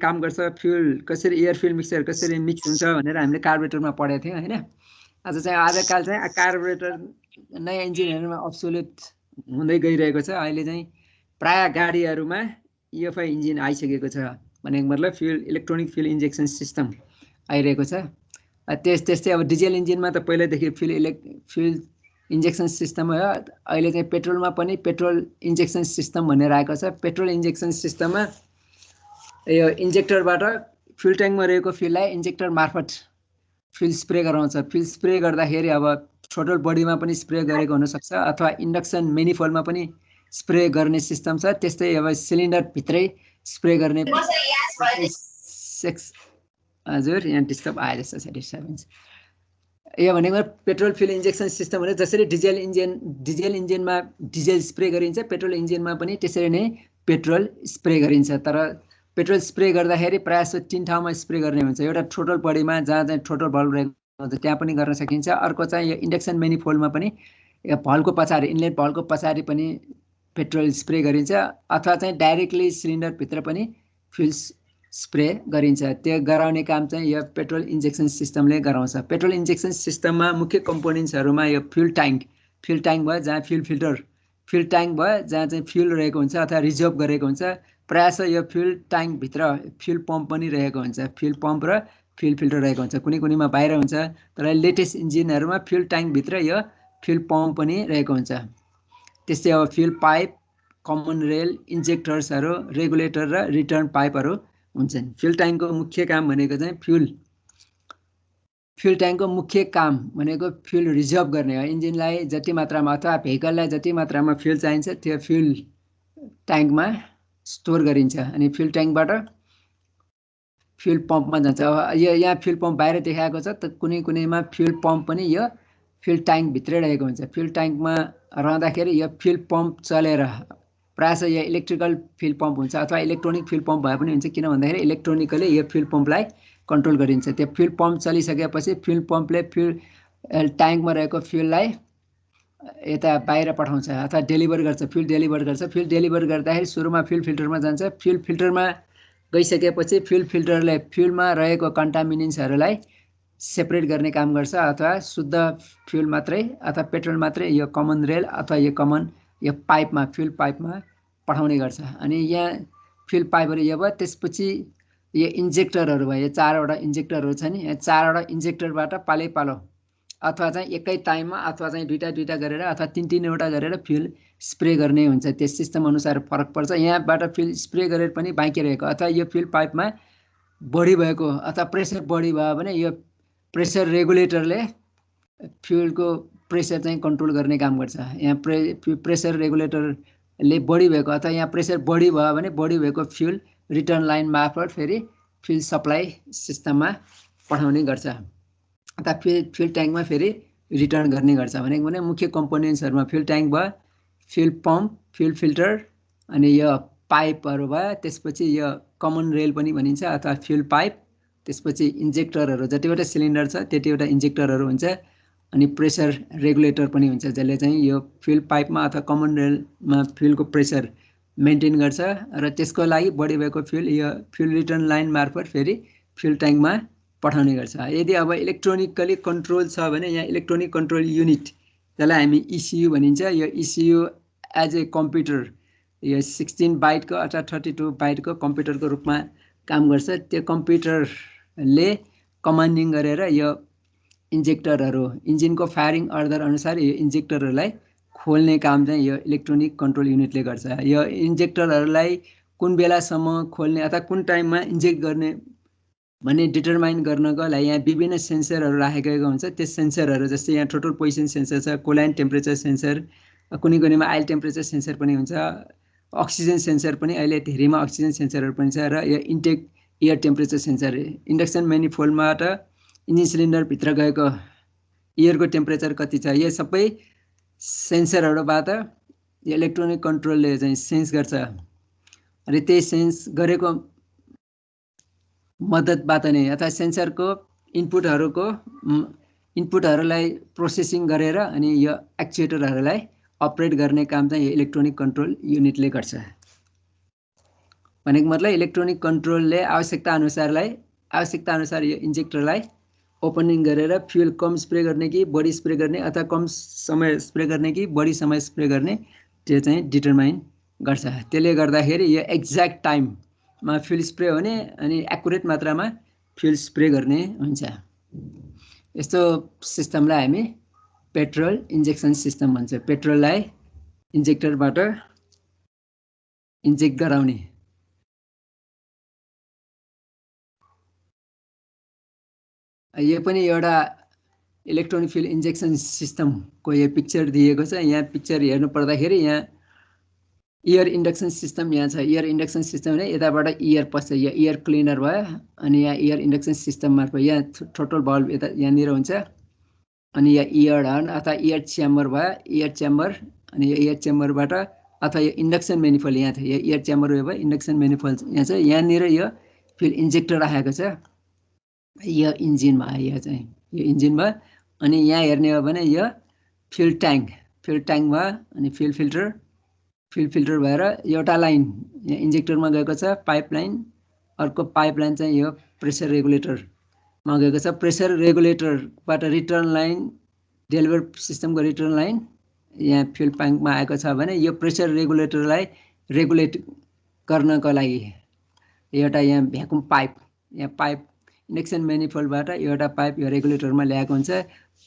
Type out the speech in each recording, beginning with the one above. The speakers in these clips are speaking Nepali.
काम गर्छ, फ्युल कसरी एयर फ्युल मिक्सचर कसरी मिक्स हुन्छ भनेर हामीले कार्बोरेटरमा पढेको थियौँ हैन। आज चाहिँ आजकाल चाहिँ कार्बोरेटर नयाँ इन्जिनहरुमा अब्सोल्युट हुँदै गइरहेको छ। अहिले चाहिँ प्राय गाडीहरुमा EFI इन्जिन आइसकेको छ, भनेको मतलब fuel electronic fuel injection system आइरहेको छ। त्यस्तै अब डिजेल इन्जिनमा त पहिल्यैदेखि फ्युल इन्जेक्सन सिस्टम हो। अहिले चाहिँ पेट्रोलमा पनि पेट्रोल इन्जेक्सन सिस्टम भनेर आएको छ। पेट्रोल इन्जेक्सन सिस्टममा यो इन्जेक्टरबाट फ्युल ट्याङ्कमा रहेको फ्युललाई इन्जेक्टर मार्फत फ्युल स्प्रे गराउँछ। फ्युल स्प्रे गर्दाखेरि अब थ्रोटल बडीमा पनि स्प्रे गरेको हुनसक्छ अथवा इन्डक्सन मेनिफोल्डमा पनि स्प्रे गर्ने सिस्टम छ। त्यस्तै अब सिलिन्डर भित्रै स्प्रे गर्ने हजुर यहाँ डिस्टर्ब आए जस्तो छ, डिस्टर्बेन्स। यो भनेको पेट्रोल फ्युल इन्जेक्सन सिस्टम भने जसरी डिजेल इन्जिनमा डिजेल स्प्रे गरिन्छ, पेट्रोल इन्जिनमा पनि त्यसरी नै पेट्रोल स्प्रे गरिन्छ। तर पेट्रोल स्प्रे गर्दाखेरि प्रायः जस्तो 3 ठाउँमा स्प्रे गर्ने हुन्छ। एउटा थ्रोटल बडीमा जहाँ चाहिँ थ्रोटल भल्भ रहेको हुन्छ त्यहाँ पनि गर्न सकिन्छ। अर्को चाहिँ यो इन्डक्सन मेनिफोल्डमा पनि यो भल्भको पछाडि इनलेट भल्भको पछाडि पनि पेट्रोल स्प्रे गरिन्छ अथवा चाहिँ डाइरेक्टली सिलिन्डर भित्र पनि फ्युल स्प्रे गरिन्छ। त्यो गराउने काम चाहिँ यो पेट्रोल इन्जेक्सन सिस्टमले गराउँछ। पेट्रोल इन्जेक्सन सिस्टममा मुख्य कम्पोनेन्ट्सहरुमा यो फ्युल ट्याङ्क भयो जहाँ फ्युल ट्याङ्क भयो जहाँ चाहिँ फ्युल रहेको हुन्छ अथवा रिजर्भ गरेको हुन्छ। प्रायः यो फ्युल ट्याङ्क भित्र फ्युल पम्प पनि रहेको हुन्छ। फ्युल पम्प र फ्युल फिल्टर रहेको हुन्छ, कुनैमा बाहिर हुन्छ। तर लेटेस्ट इन्जिनहरुमा फ्युल ट्याङ्क भित्र यो फ्युल पम्प पनि रहेको हुन्छ। त्यस्तै अब फ्युल पाइप, कमन रेल, इन्जेक्टर्सहरु, रेगुलेटर र रिटर्न पाइपहरु हुन्छन्। फ्युल ट्याङ्कको मुख्य काम भनेको चाहिँ फ्युल ट्याङ्कको मुख्य काम भनेको फ्युल रिजर्भ गर्ने हो। इन्जिनलाई जति मात्रामा अथवा भेहिकललाई जति मात्रामा फ्युल चाहिन्छ त्यो फ्युल ट्याङ्कमा स्टोर गरिन्छ अनि फ्युल ट्याङ्कबाट फ्युल पम्पमा जान्छ। अब यहाँ फ्युल पम्प बाहिर देखाएको छ, त कुनैमा फ्युल पम्प पनि यो फ्युल ट्याङ्क भित्रै रहेको हुन्छ। फ्युल ट्याङ्कमा रहँदाखेरि यो फ्युल पम्प चलेर प्रायः यो इलेक्ट्रिकल फ्युल पम्प हुन्छ अथवा इलेक्ट्रोनिक फ्युल पम्प भए पनि हुन्छ, किन भन्दाखेरि इलेक्ट्रोनिकली यो फ्युल पम्पलाई कन्ट्रोल गरिन्छ। त्यो फ्युल पम्प चलिसकेपछि फ्युल पम्पले फ्युल ट्याङ्कमा रहेको फ्युललाई यता बाहिर पठाउँछ अथवा डेलिभर गर्छ, फ्युल डेलिभर गर्छ। फ्युल डेलिभर गर्दाखेरि सुरुमा फ्युल फिल्टरमा जान्छ। फ्युल फिल्टरमा गइसकेपछि फ्युल फिल्टरले फ्युलमा रहेको कन्टामिनेन्ट्सहरूलाई सेपरेट गर्ने काम गर्छ अथवा शुद्ध फ्युल मात्रै अथवा पेट्रोल मात्रै यो कमन रेल अथवा यो पाइपमा फ्युल पाइपमा पठाउने गर्छ। अनि यहाँ फ्युल पाइपहरु यो भयो। त्यसपछि यो इन्जेक्टरहरु भयो। यो 4वटा इन्जेक्टरहरु छ नि, यो 4वटा इन्जेक्टरबाट पालै-पालो अथवा चाहिँ एकै टाइममा अथवा चाहिँ दुईटा गरेर अथवा 3-3वटा गरेर फ्युल स्प्रे गर्ने हुन्छ। त्यो सिस्टम अनुसार फरक पर्छ। यहाँबाट फ्युल स्प्रे गरेर पनि बाँकी रहेको अथवा यो फ्युल पाइपमा बढी भएको अथवा प्रेसर बढी भयो भने यो प्रेसर रेगुलेटरले फ्युलको प्रेसर चाहिँ कन्ट्रोल गर्ने काम गर्छ। यहाँ प्रेसर रेगुलेटरले बढी भएको अथवा यहाँ प्रेसर बढी भयो भने बढी भएको फ्युल रिटर्न लाइन मार्फत फेरि फ्युल सप्लाई सिस्टममा पठाउने गर्छ अथवा फ्युल ट्याङ्कमा फेरि रिटर्न गर्ने गर्छ। भनेको भने मुख्य कम्पोनेन्ट्सहरुमा फ्युल ट्याङ्क भयो, फ्युल पम्प, फ्युल फिल्टर अनि यो पाइपहरु भयो। त्यसपछि यो कमन रेल पनि भनिन्छ अथवा फ्युल पाइप। त्यसपछि इन्जेक्टरहरु, जतिवटा सिलिन्डर छ त्यतिवटा इन्जेक्टरहरु हुन्छ अनि प्रेसर रेगुलेटर पनि हुन्छ, जसले चाहिँ यो फ्युल पाइपमा अथवा कमन रेलमा फ्युलको प्रेसर मेन्टेन गर्छ र त्यसको लागि बढी भएको फ्युल यो फ्युल रिटर्न लाइन मार्फत फेरि फ्युल ट्याङ्कमा पठाउने गर्छ। यदि अब इलेक्ट्रोनिकली कन्ट्रोल छ भने यहाँ इलेक्ट्रोनिक कन्ट्रोल युनिट, जसलाई हामी ECU भनिन्छ, यो ECU एज ए कम्प्युटर यो 16 बाइटको अथवा 32 बाइटको कम्प्युटरको रूपमा काम गर्छ। त्यो कम्प्युटरले कमान्डिङ गरेर यो इन्जेक्टरहरु इन्जिनको फायरिङ अर्डर अनुसार यो इन्जेक्टरहरुलाई खोल्ने काम चाहिँ यो इलेक्ट्रोनिक कन्ट्रोल युनिटले गर्छ। यो इन्जेक्टरहरुलाई कुन बेलासम्म खोल्ने अथवा कुन टाइममा इन्जेक्ट गर्ने भन्ने डिटरमाइन गर्नको लागि यहाँ विभिन्न सेन्सरहरु राखेको हुन्छ। त्यो सेन्सरहरु जस्तै यहाँ टोटल पोजिसन सेन्सर छ, कोलाइन टेम्परेचर सेन्सर, कुनैमा आइल टेम्परेचर सेन्सर पनि हुन्छ, अक्सिजन सेन्सर पनि, अहिले धेरैमा अक्सिजन सेन्सरहरु पनि छ र यो intake air temperature sensor. Induction मेनिफोल्डबाट इन्जिन सिलिन्डर भित्र गएको एयरको टेम्परेचर कति छ, यो सबै सेन्सरहरुबाट यो इलेक्ट्रोनिक कन्ट्रोलले चाहिँ सेन्स गर्छ र त्यही सेन्स गरेको मद्दतबाट नै अथवा सेन्सरको इनपुटहरुलाई प्रोसेसिङ गरेर अनि यो एक्चुएटरहरुलाई अपरेट गर्ने काम चाहिँ यो इलेक्ट्रोनिक कन्ट्रोल युनिटले गर्छ। भनेको मतलब इलेक्ट्रोनिक कन्ट्रोलले आवश्यकता अनुसार यो इन्जेक्टरलाई ओपनिङ गरेर फ्युल कम स्प्रे गर्ने कि बढी स्प्रे गर्ने अथवा कम समय स्प्रे गर्ने कि बढी समय स्प्रे गर्ने त्यो चाहिँ डिटरमाइन गर्छ। त्यसले गर्दाखेरि यो एक्ज्याक्ट टाइममा फ्युल स्प्रे हुने अनि एक्युरेट मात्रामा फ्युल स्प्रे गर्ने हुन्छ। यस्तो सिस्टमलाई हामी पेट्रोल इन्जेक्सन सिस्टम भन्छ। पेट्रोललाई इन्जेक्टरबाट इन्जेक्ट गराउने। यो पनि एउटा इलेक्ट्रोनिक फ्युल इन्जेक्सन सिस्टमको यो पिक्चर दिएको छ। यहाँ पिक्चर हेर्नु पर्दाखेरि यहाँ एयर इन्डक्सन सिस्टम यहाँ छ। एयर इन्डक्सन सिस्टम भने यताबाट एयर पस्छ, यो एयर क्लिनर भयो अनि यहाँ एयर इन्डक्सन सिस्टम मार्फत यहाँ टोटल बल्ब यता यहाँनिर हुन्छ अनि यहाँ एयर हर्न अथवा एयर च्याम्बर भयो, एयर च्याम्बर अनि यो एयर च्याम्बरबाट अथवा यो इन्डक्सन मेनिफल यहाँ थियो, यो एयर च्याम्बर भयो इन्डक्सन मेनिफल यहाँ छ। यहाँनिर यो फ्युल इन्जेक्टर राखेको छ, यो इन्जिन भयो, यो चाहिँ यो इन्जिन भयो। अनि यहाँ हेर्ने हो भने यो फ्युल ट्याङ्क भयो अनि फ्युल फिल्टर भएर एउटा लाइन यहाँ इन्जेक्टरमा गएको छ पाइप लाइन, अर्को पाइप लाइन चाहिँ यो प्रेसर रेगुलेटरमा गएको छ। प्रेसर रेगुलेटरबाट रिटर्न लाइन डेलिभर सिस्टमको रिटर्न लाइन यहाँ फ्युल ट्याङ्कमा आएको छ भने यो प्रेसर रेगुलेटरलाई रेगुलेट गर्नको लागि एउटा यहाँ भ्याकुम पाइप, यहाँ पाइप इन्डक्सन मेनिफोल्डबाट एउटा पाइप यो रेगुलेटरमा ल्याएको हुन्छ।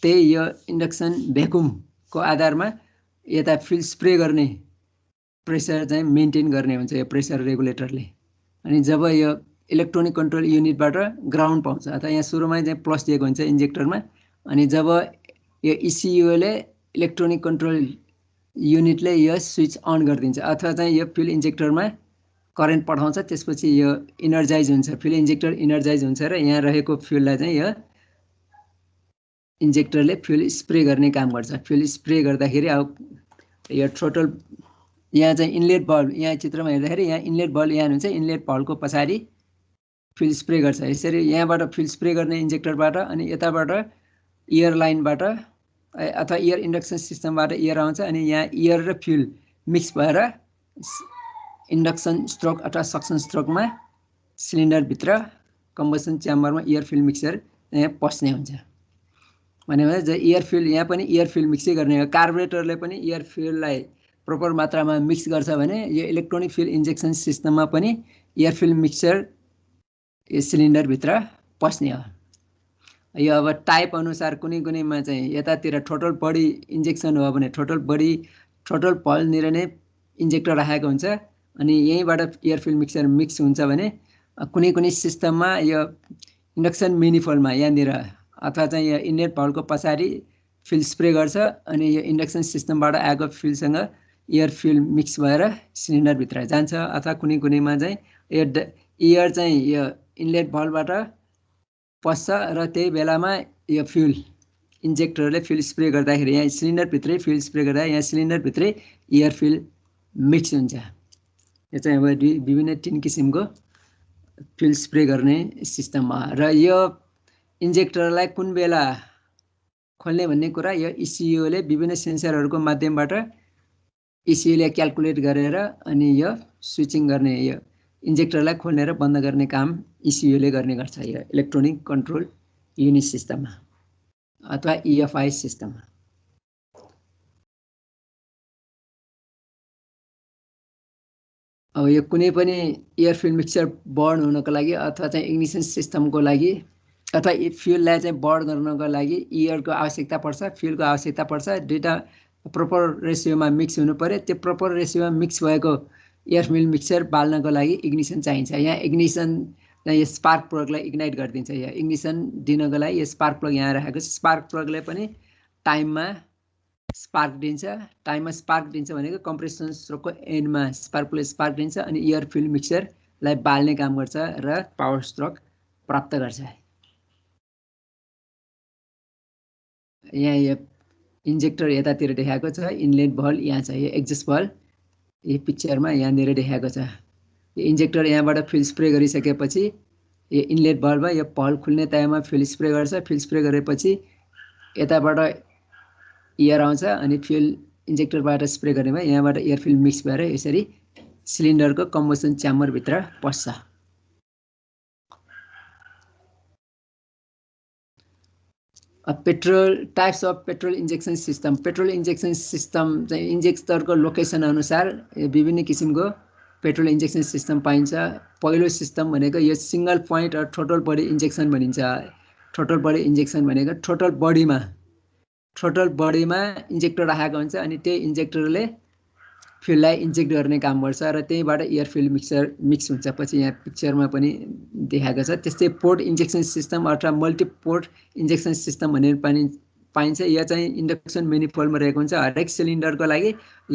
त्यही यो इन्डक्सन भ्याकुमको आधारमा यता फ्युल स्प्रे गर्ने प्रेसर चाहिँ मेन्टेन गर्ने हुन्छ यो प्रेसर रेगुलेटरले। अनि जब यो इलेक्ट्रोनिक कन्ट्रोल युनिटबाट ग्राउन्ड पाउँछ अथवा यहाँ सुरुमा चाहिँ प्लस दिएको हुन्छ इन्जेक्टरमा, अनि जब यो इसियुले इलेक्ट्रोनिक कन्ट्रोल युनिटले यो स्विच अन गरिदिन्छ अथवा चाहिँ यो फ्युल इन्जेक्टरमा करेन्ट पठाउँछ, त्यसपछि यो इनर्जाइज हुन्छ, फ्युल इन्जेक्टर इनर्जाइज हुन्छ र यहाँ रहेको फ्युललाई चाहिँ यो इन्जेक्टरले फ्युल स्प्रे गर्ने काम गर्छ। फ्युल स्प्रे गर्दाखेरि अब यो टोटल यहाँ चाहिँ इनलेट बल्ब, यहाँ चित्रमा हेर्दाखेरि यहाँ इनलेट बल्ब यहाँ हुन्छ, इनलेट बल्बको पछाडि फ्युल स्प्रे गर्छ। यसरी यहाँबाट फ्युल स्प्रे गर्ने इन्जेक्टरबाट अनि यताबाट एयर लाइनबाट अथवा एयर इन्डक्सन सिस्टमबाट एयर आउँछ अनि यहाँ एयर र फ्युल मिक्स भएर इन्डक्सन स्ट्रोक अथवा सक्सन स्ट्रोकमा सिलिन्डरभित्र कम्बसन च्याम्बरमा एयर फ्युल मिक्सर यहाँ पस्ने हुन्छ। भनेपछि एयर फ्युल यहाँ पनि एयर फ्युल मिक्सै गर्ने हो। कार्बोरेटरले पनि एयर फ्युललाई प्रोपर मात्रामा मिक्स गर्छ भने यो इलेक्ट्रोनिक फ्युल इन्जेक्सन सिस्टममा पनि एयर फ्युल मिक्सर यो सिलिन्डरभित्र पस्ने हो। यो अब टाइप अनुसार कुनैमा चाहिँ यतातिर टोटल बडी इन्जेक्सन हो भने टोटल भलनिर नै इन्जेक्टर राखेको हुन्छ अनि यहीँबाट एयर फ्युल मिक्सर मिक्स हुन्छ भने कुनै सिस्टममा यो इन्डक्सन मेनिफोल्डमा यहाँनिर अथवा चाहिँ यो इनलेट भल्भको पछाडि फ्युल स्प्रे गर्छ अनि यो इन्डक्सन सिस्टमबाट आएको फ्युलसँग एयर फ्युल मिक्स भएर सिलिन्डरभित्र जान्छ अथवा कुनैमा चाहिँ एयर चाहिँ यो इनलेट भल्भबाट पस्छ र त्यही बेलामा यो फ्युल इन्जेक्टरले फ्युल स्प्रे गर्दाखेरि यहाँ सिलिन्डरभित्रै फ्युल स्प्रे गर्दा यहाँ सिलिन्डरभित्रै एयर फ्युल मिक्स हुन्छ। यो चाहिँ अब विभिन्न 3 किसिमको फ्युल स्प्रे गर्ने सिस्टममा र यो इन्जेक्टरलाई कुन बेला खोल्ने भन्ने कुरा यो इसियुले विभिन्न सेन्सरहरूको माध्यमबाट इसियुले क्याल्कुलेट गरेर अनि यो स्विचिङ गर्ने यो इन्जेक्टरलाई खोल्ने र बन्द गर्ने काम इसियुले गर्ने गर्छ यो इलेक्ट्रोनिक कन्ट्रोल युनिट सिस्टममा अथवा इएफआई सिस्टममा। अब यो कुनै पनि एयर फ्युल मिक्सचर बर्न हुनको लागि अथवा चाहिँ इग्निसन सिस्टमको लागि अथवा फ्युललाई चाहिँ बर्न गर्नको लागि एयरको आवश्यकता पर्छ, फ्युलको आवश्यकता पर्छ। दुईटा प्रोपर रेसियोमा मिक्स हुनु पर्यो। त्यो प्रोपर रेसियोमा मिक्स भएको एयर फ्युल मिक्सचर बाल्नको लागि इग्निसन चाहिन्छ। यहाँ इग्निसन यो स्पार्क प्लगलाई इग्नाइट गरिदिन्छ। यहाँ इग्निसन दिनको लागि यो स्पार्क प्लग यहाँ राखेको छ। स्पार्क प्लगले पनि टाइममा स्पार्क दिन्छ। टाइममा स्पार्क दिन्छ भनेको कम्प्रेसन स्ट्रोकको एन्डमा स्पार्कले स्पार्क दिन्छ अनि एयर फ्युल मिक्सचरलाई बाल्ने काम गर्छ र पावर स्ट्रोक प्राप्त गर्छ। यहाँ यो इन्जेक्टर यतातिर देखाएको छ, इनलेट भल्भ यहाँ छ, यो एक्जस्ट भल्भ यो पिक्चरमा यहाँनिर देखाएको छ। यो इन्जेक्टर यहाँबाट फ्युल स्प्रे गरिसकेपछि यो इनलेट भल्भ यो भल्भ खुल्ने टाइममा फ्युल स्प्रे गर्छ। फ्युल स्प्रे गरेपछि यताबाट एयर आउँछ अनि फ्युल इन्जेक्टरबाट स्प्रे गर्ने भयो। यहाँबाट एयर फ्युल मिक्स भएर यसरी सिलिन्डरको कम्बसन च्याम्बरभित्र पस्छ। Petrol types of petrol injection system. Petrol injection system चाहिँ इन्जेक्टरको लोकेसन अनुसार विभिन्न किसिमको पेट्रोल इन्जेक्सन सिस्टम पाइन्छ। पहिलो सिस्टम भनेको यो सिंगल पोइन्ट र टोटल बडी इन्जेक्सन भनिन्छ। टोटल बडी इन्जेक्सन भनेको टोटल बडीमा इन्जेक्टर राखेको हुन्छ अनि त्यही इन्जेक्टरले फ्युललाई इन्जेक्ट गर्ने काम गर्छ र त्यहीबाट एयर फ्युल मिक्स हुन्छ। पछि यहाँ पिक्चरमा पनि देखाएको छ। त्यस्तै पोर्ट इन्जेक्सन सिस्टम अथवा मल्टिपोर्ट इन्जेक्सन सिस्टम भनेर पनि पाइन्छ। यो चाहिँ इन्डक्सन मेनिफोल्डमा रहेको हुन्छ। हरेक सिलिन्डरको लागि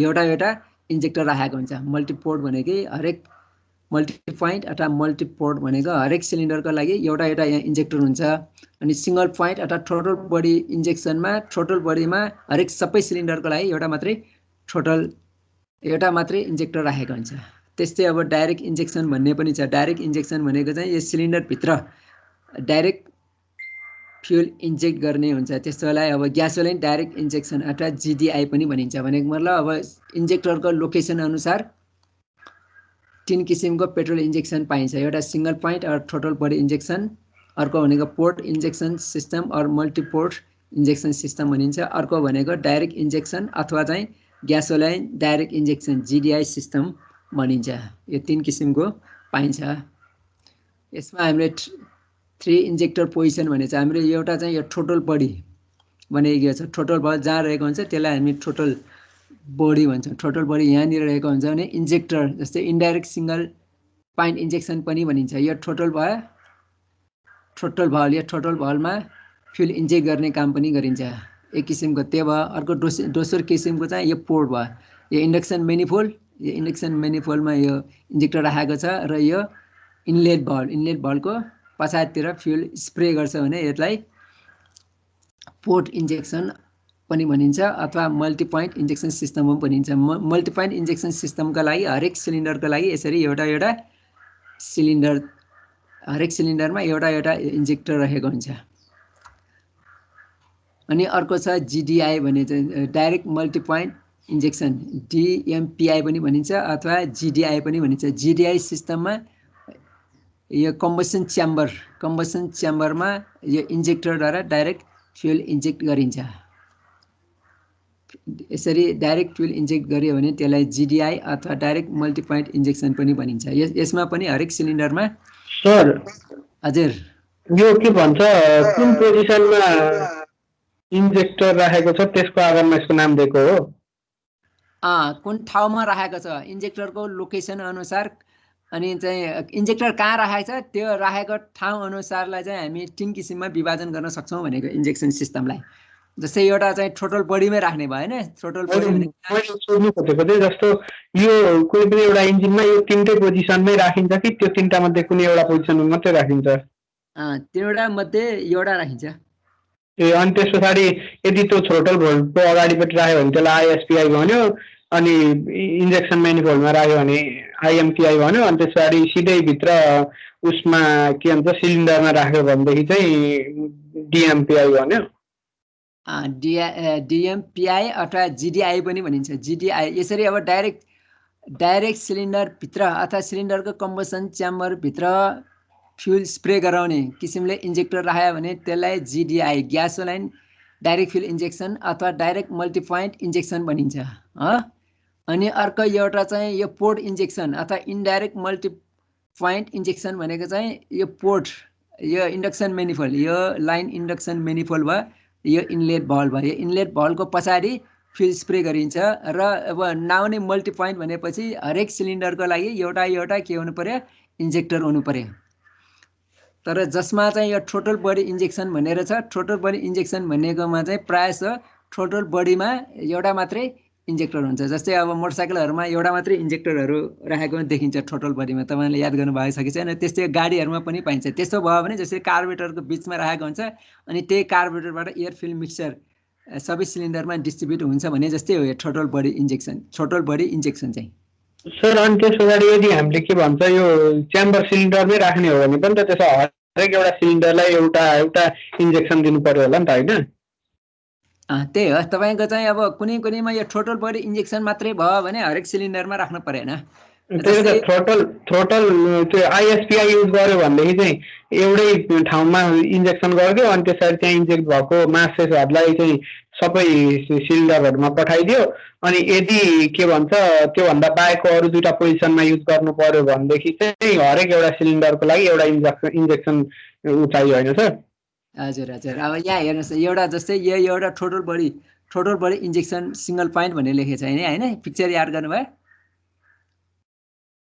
एउटा इन्जेक्टर राखेको हुन्छ। मल्टिपोर्ट भनेकै हरेक मल्टिपोइन्ट अथवा मल्टिपोर्ट भनेको हरेक सिलिन्डरको लागि एउटा यहाँ इन्जेक्टर हुन्छ। अनि सिंगल पोइन्ट अथवा टोटल बडी इन्जेक्सनमा टोटल बडीमा हरेक सबै सिलिन्डरको लागि एउटा मात्रै इन्जेक्टर राखेको हुन्छ। त्यस्तै अब डाइरेक्ट इन्जेक्सन भन्ने पनि छ। डाइरेक्ट इन्जेक्सन भनेको चाहिँ यो सिलिन्डरभित्र डाइरेक्ट फ्युल इन्जेक्ट गर्ने हुन्छ। त्यसोलाई अब ग्यासोलाइन डाइरेक्ट इन्जेक्सन अथवा GDI पनि भनिन्छ। भनेको मतलब अब इन्जेक्टरको लोकेसन अनुसार 3 किसिमको पेट्रोल इन्जेक्सन पाइन्छ। एउटा single point or total body injection, अर्को भनेको port injection system or multiport injection system भनिन्छ। अर्को भनेको डाइरेक्ट इन्जेक्सन अथवा चाहिँ gasoline direct injection GDI system भनिन्छ। यो 3 किसिमको पाइन्छ। यसमा हामीले 3 इन्जेक्टर पोजिसन भनेको छ। हाम्रो एउटा चाहिँ यो टोटल बडी भनेको छ। टोटल बडी जहाँ रहेको हुन्छ त्यसलाई हामी टोटल बडी भन्छौँ। टोटल बडी यहाँनिर रहेको हुन्छ भने इन्जेक्टर, जस्तै इन्डाइरेक्ट सिंगल पोइन्ट इन्जेक्सन पनि भनिन्छ। यो टोटल भयो। यो टोटल भलमा फ्युल इन्जेक्ट गर्ने काम पनि गरिन्छ। एक किसिमको त्यो भयो। अर्को दोस्रो किसिमको चाहिँ यो पोर्ट भयो। यो इन्डक्सन मेनिफोल्डमा यो इन्जेक्टर राखेको छ र यो इनलेट भल्भको पछाडितिर फ्युल स्प्रे गर्छ भने यसलाई पोर्ट इन्जेक्सन पनि भनिन्छ अथवा मल्टिपोइन्ट इन्जेक्सन सिस्टम पनि भनिन्छ। मल्टिपोइन्ट इन्जेक्सन सिस्टमका लागि हरेक सिलिन्डरको लागि यसरी एउटा हरेक सिलिन्डरमा एउटा इन्जेक्टर रहेको हुन्छ। अनि अर्को छ GDI भने चाहिँ डाइरेक्ट मल्टिपोइन्ट इन्जेक्सन, DMPI पनि भनिन्छ अथवा GDI पनि भनिन्छ। GDI सिस्टममा यो कम्बसन च्याम्बरमा यो इन्जेक्टरद्वारा डाइरेक्ट फ्युल इन्जेक्ट गरिन्छ। यसरी डाइरेक्ट फ्युल इन्जेक्ट गरियो भने त्यसलाई GDI अथवा डाइरेक्ट मल्टिपोइन्ट इन्जेक्सन पनि भनिन्छ। यसमा पनि हरेक सिलिन्डरमा सर हजुर यो के भन्छ कुन पोजिसनमा इन्जेक्टर राखेको छ त्यसको आधारमा यसको नाम दिएको हो? कुन ठाउँमा राखेको छ इन्जेक्टरको लोकेसन अनुसार अनि चाहिँ इन्जेक्टर कहाँ राखेको छ त्यो राखेको ठाउँ अनुसारलाई चाहिँ हामी 3 किसिममा विभाजन गर्न सक्छौँ भनेको इन्जेक्सन सिस्टमलाई। जस्तै एउटा चाहिँ टोटल बडीमै राख्ने भएन। टोटल बडी मैले सोध्नु खोजेको थिएँ जस्तो यो कुनै पनि एउटा इन्जिनमा यो 3टै पोजिसनमै राखिन्छ कि त्यो 3टा मध्ये कुनै एउटा पोजिसनमा मात्रै राखिन्छ? तिनवटा मध्ये एउटा राखिन्छ। ए अनि त्यस पछाडि यदि त्यो थ्रोटल भल्भको अगाडिपट्टि राख्यो भने त्यसलाई ISPI भन्यो, अनि इन्जेक्सन मेनिफोल्डमा राख्यो भने IMPI भन्यो, अनि त्यस पछाडि सिधै भित्र उसमा के भन्छ सिलिन्डरमा राख्यो भनेदेखि चाहिँ DMPI भन्यो। DMPI अथवा GDI पनि भनिन्छ। GDI यसरी अब डाइरेक्ट सिलिन्डरभित्र अथवा सिलिन्डरको कम्बसन च्याम्बरभित्र फ्युल स्प्रे गराउने किसिमले इन्जेक्टर राख्यो भने त्यसलाई GDI ग्यासोलाइन डाइरेक्ट फ्युल इन्जेक्सन अथवा डाइरेक्ट मल्टिपोइन्ट इन्जेक्सन भनिन्छ। अनि अर्को एउटा चाहिँ यो पोर्ट इन्जेक्सन अथवा इन्डाइरेक्ट मल्टिपोइन्ट इन्जेक्सन भनेको चाहिँ यो पोर्ट, यो इन्डक्सन मेनिफोल्ड, यो लाइन इन्डक्सन मेनिफोल्ड भयो, यो इनलेट भल्भ भयो। यो इनलेट भल्भको पछाडि फ्युल स्प्रे गरिन्छ र अब नआउने मल्टिपोइन्ट भनेपछि हरेक सिलिन्डरको लागि एउटा के हुनु पर्यो इन्जेक्टर हुनु पर्यो। तर जसमा चाहिँ यो टोटल बडी इन्जेक्सन भनेर छ, टोटल बडी इन्जेक्सन भनेकोमा चाहिँ प्रायः टोटल बडीमा एउटा मात्रै इन्जेक्टर हुन्छ। जस्तै अब मोटरसाइकलहरूमा एउटा मात्रै इन्जेक्टरहरू राखेको देखिन्छ टोटल बडीमा, तपाईँले याद गर्नुभएको छ कि छैन? त्यस्तै गाडीहरूमा पनि पाइन्छ। त्यस्तो भयो भने जस्तै कार्बोरेटरको बिचमा राखेको हुन्छ अनि त्यही कार्बोरेटरबाट एयर फिल मिक्सचर सबै सिलिन्डरमा डिस्ट्रिब्युट हुन्छ भने जस्तै हो यो टोटल बडी इन्जेक्सन चाहिँ। सर अनि त्यस पछाडि यदि हामीले के भन्छ यो च्याम्बर सिलिन्डरमै राख्ने हो भने पनि त त्यसो हरेक एउटा सिलिन्डरलाई एउटा इन्जेक्सन दिनु पर्यो होला नि त, होइन? त्यही हो। तपाईँको चाहिँ अब कुनैमा यो टोटल बडी इन्जेक्सन मात्रै भयो भने हरेक सिलिन्डरमा राख्नु परेन। त्यही त थ्रोटल त्यो आइएसपिआई युज गर्यो भनेदेखि चाहिँ एउटै ठाउँमा इन्जेक्सन गरिदियो अनि त्यसरी त्यहाँ इन्जेक्ट भएको मासेसहरूलाई चाहिँ सबै सिलिन्डरहरूमा पठाइदियो अनि यदि के भन्छ त्योभन्दा बाहेकको अरू दुईटा पोजिसनमा युज गर्नु पर्यो भनेदेखि चाहिँ हरेक एउटा सिलिन्डरको लागि एउटा इन्जेक्सन चाहियो होइन सर? हजुर हजुर। अब यहाँ हेर्नुहोस् एउटा जस्तै यो एउटा total body injection single point भनेर लेखेको छ होइन पिक्चर याद गर्नुभयो?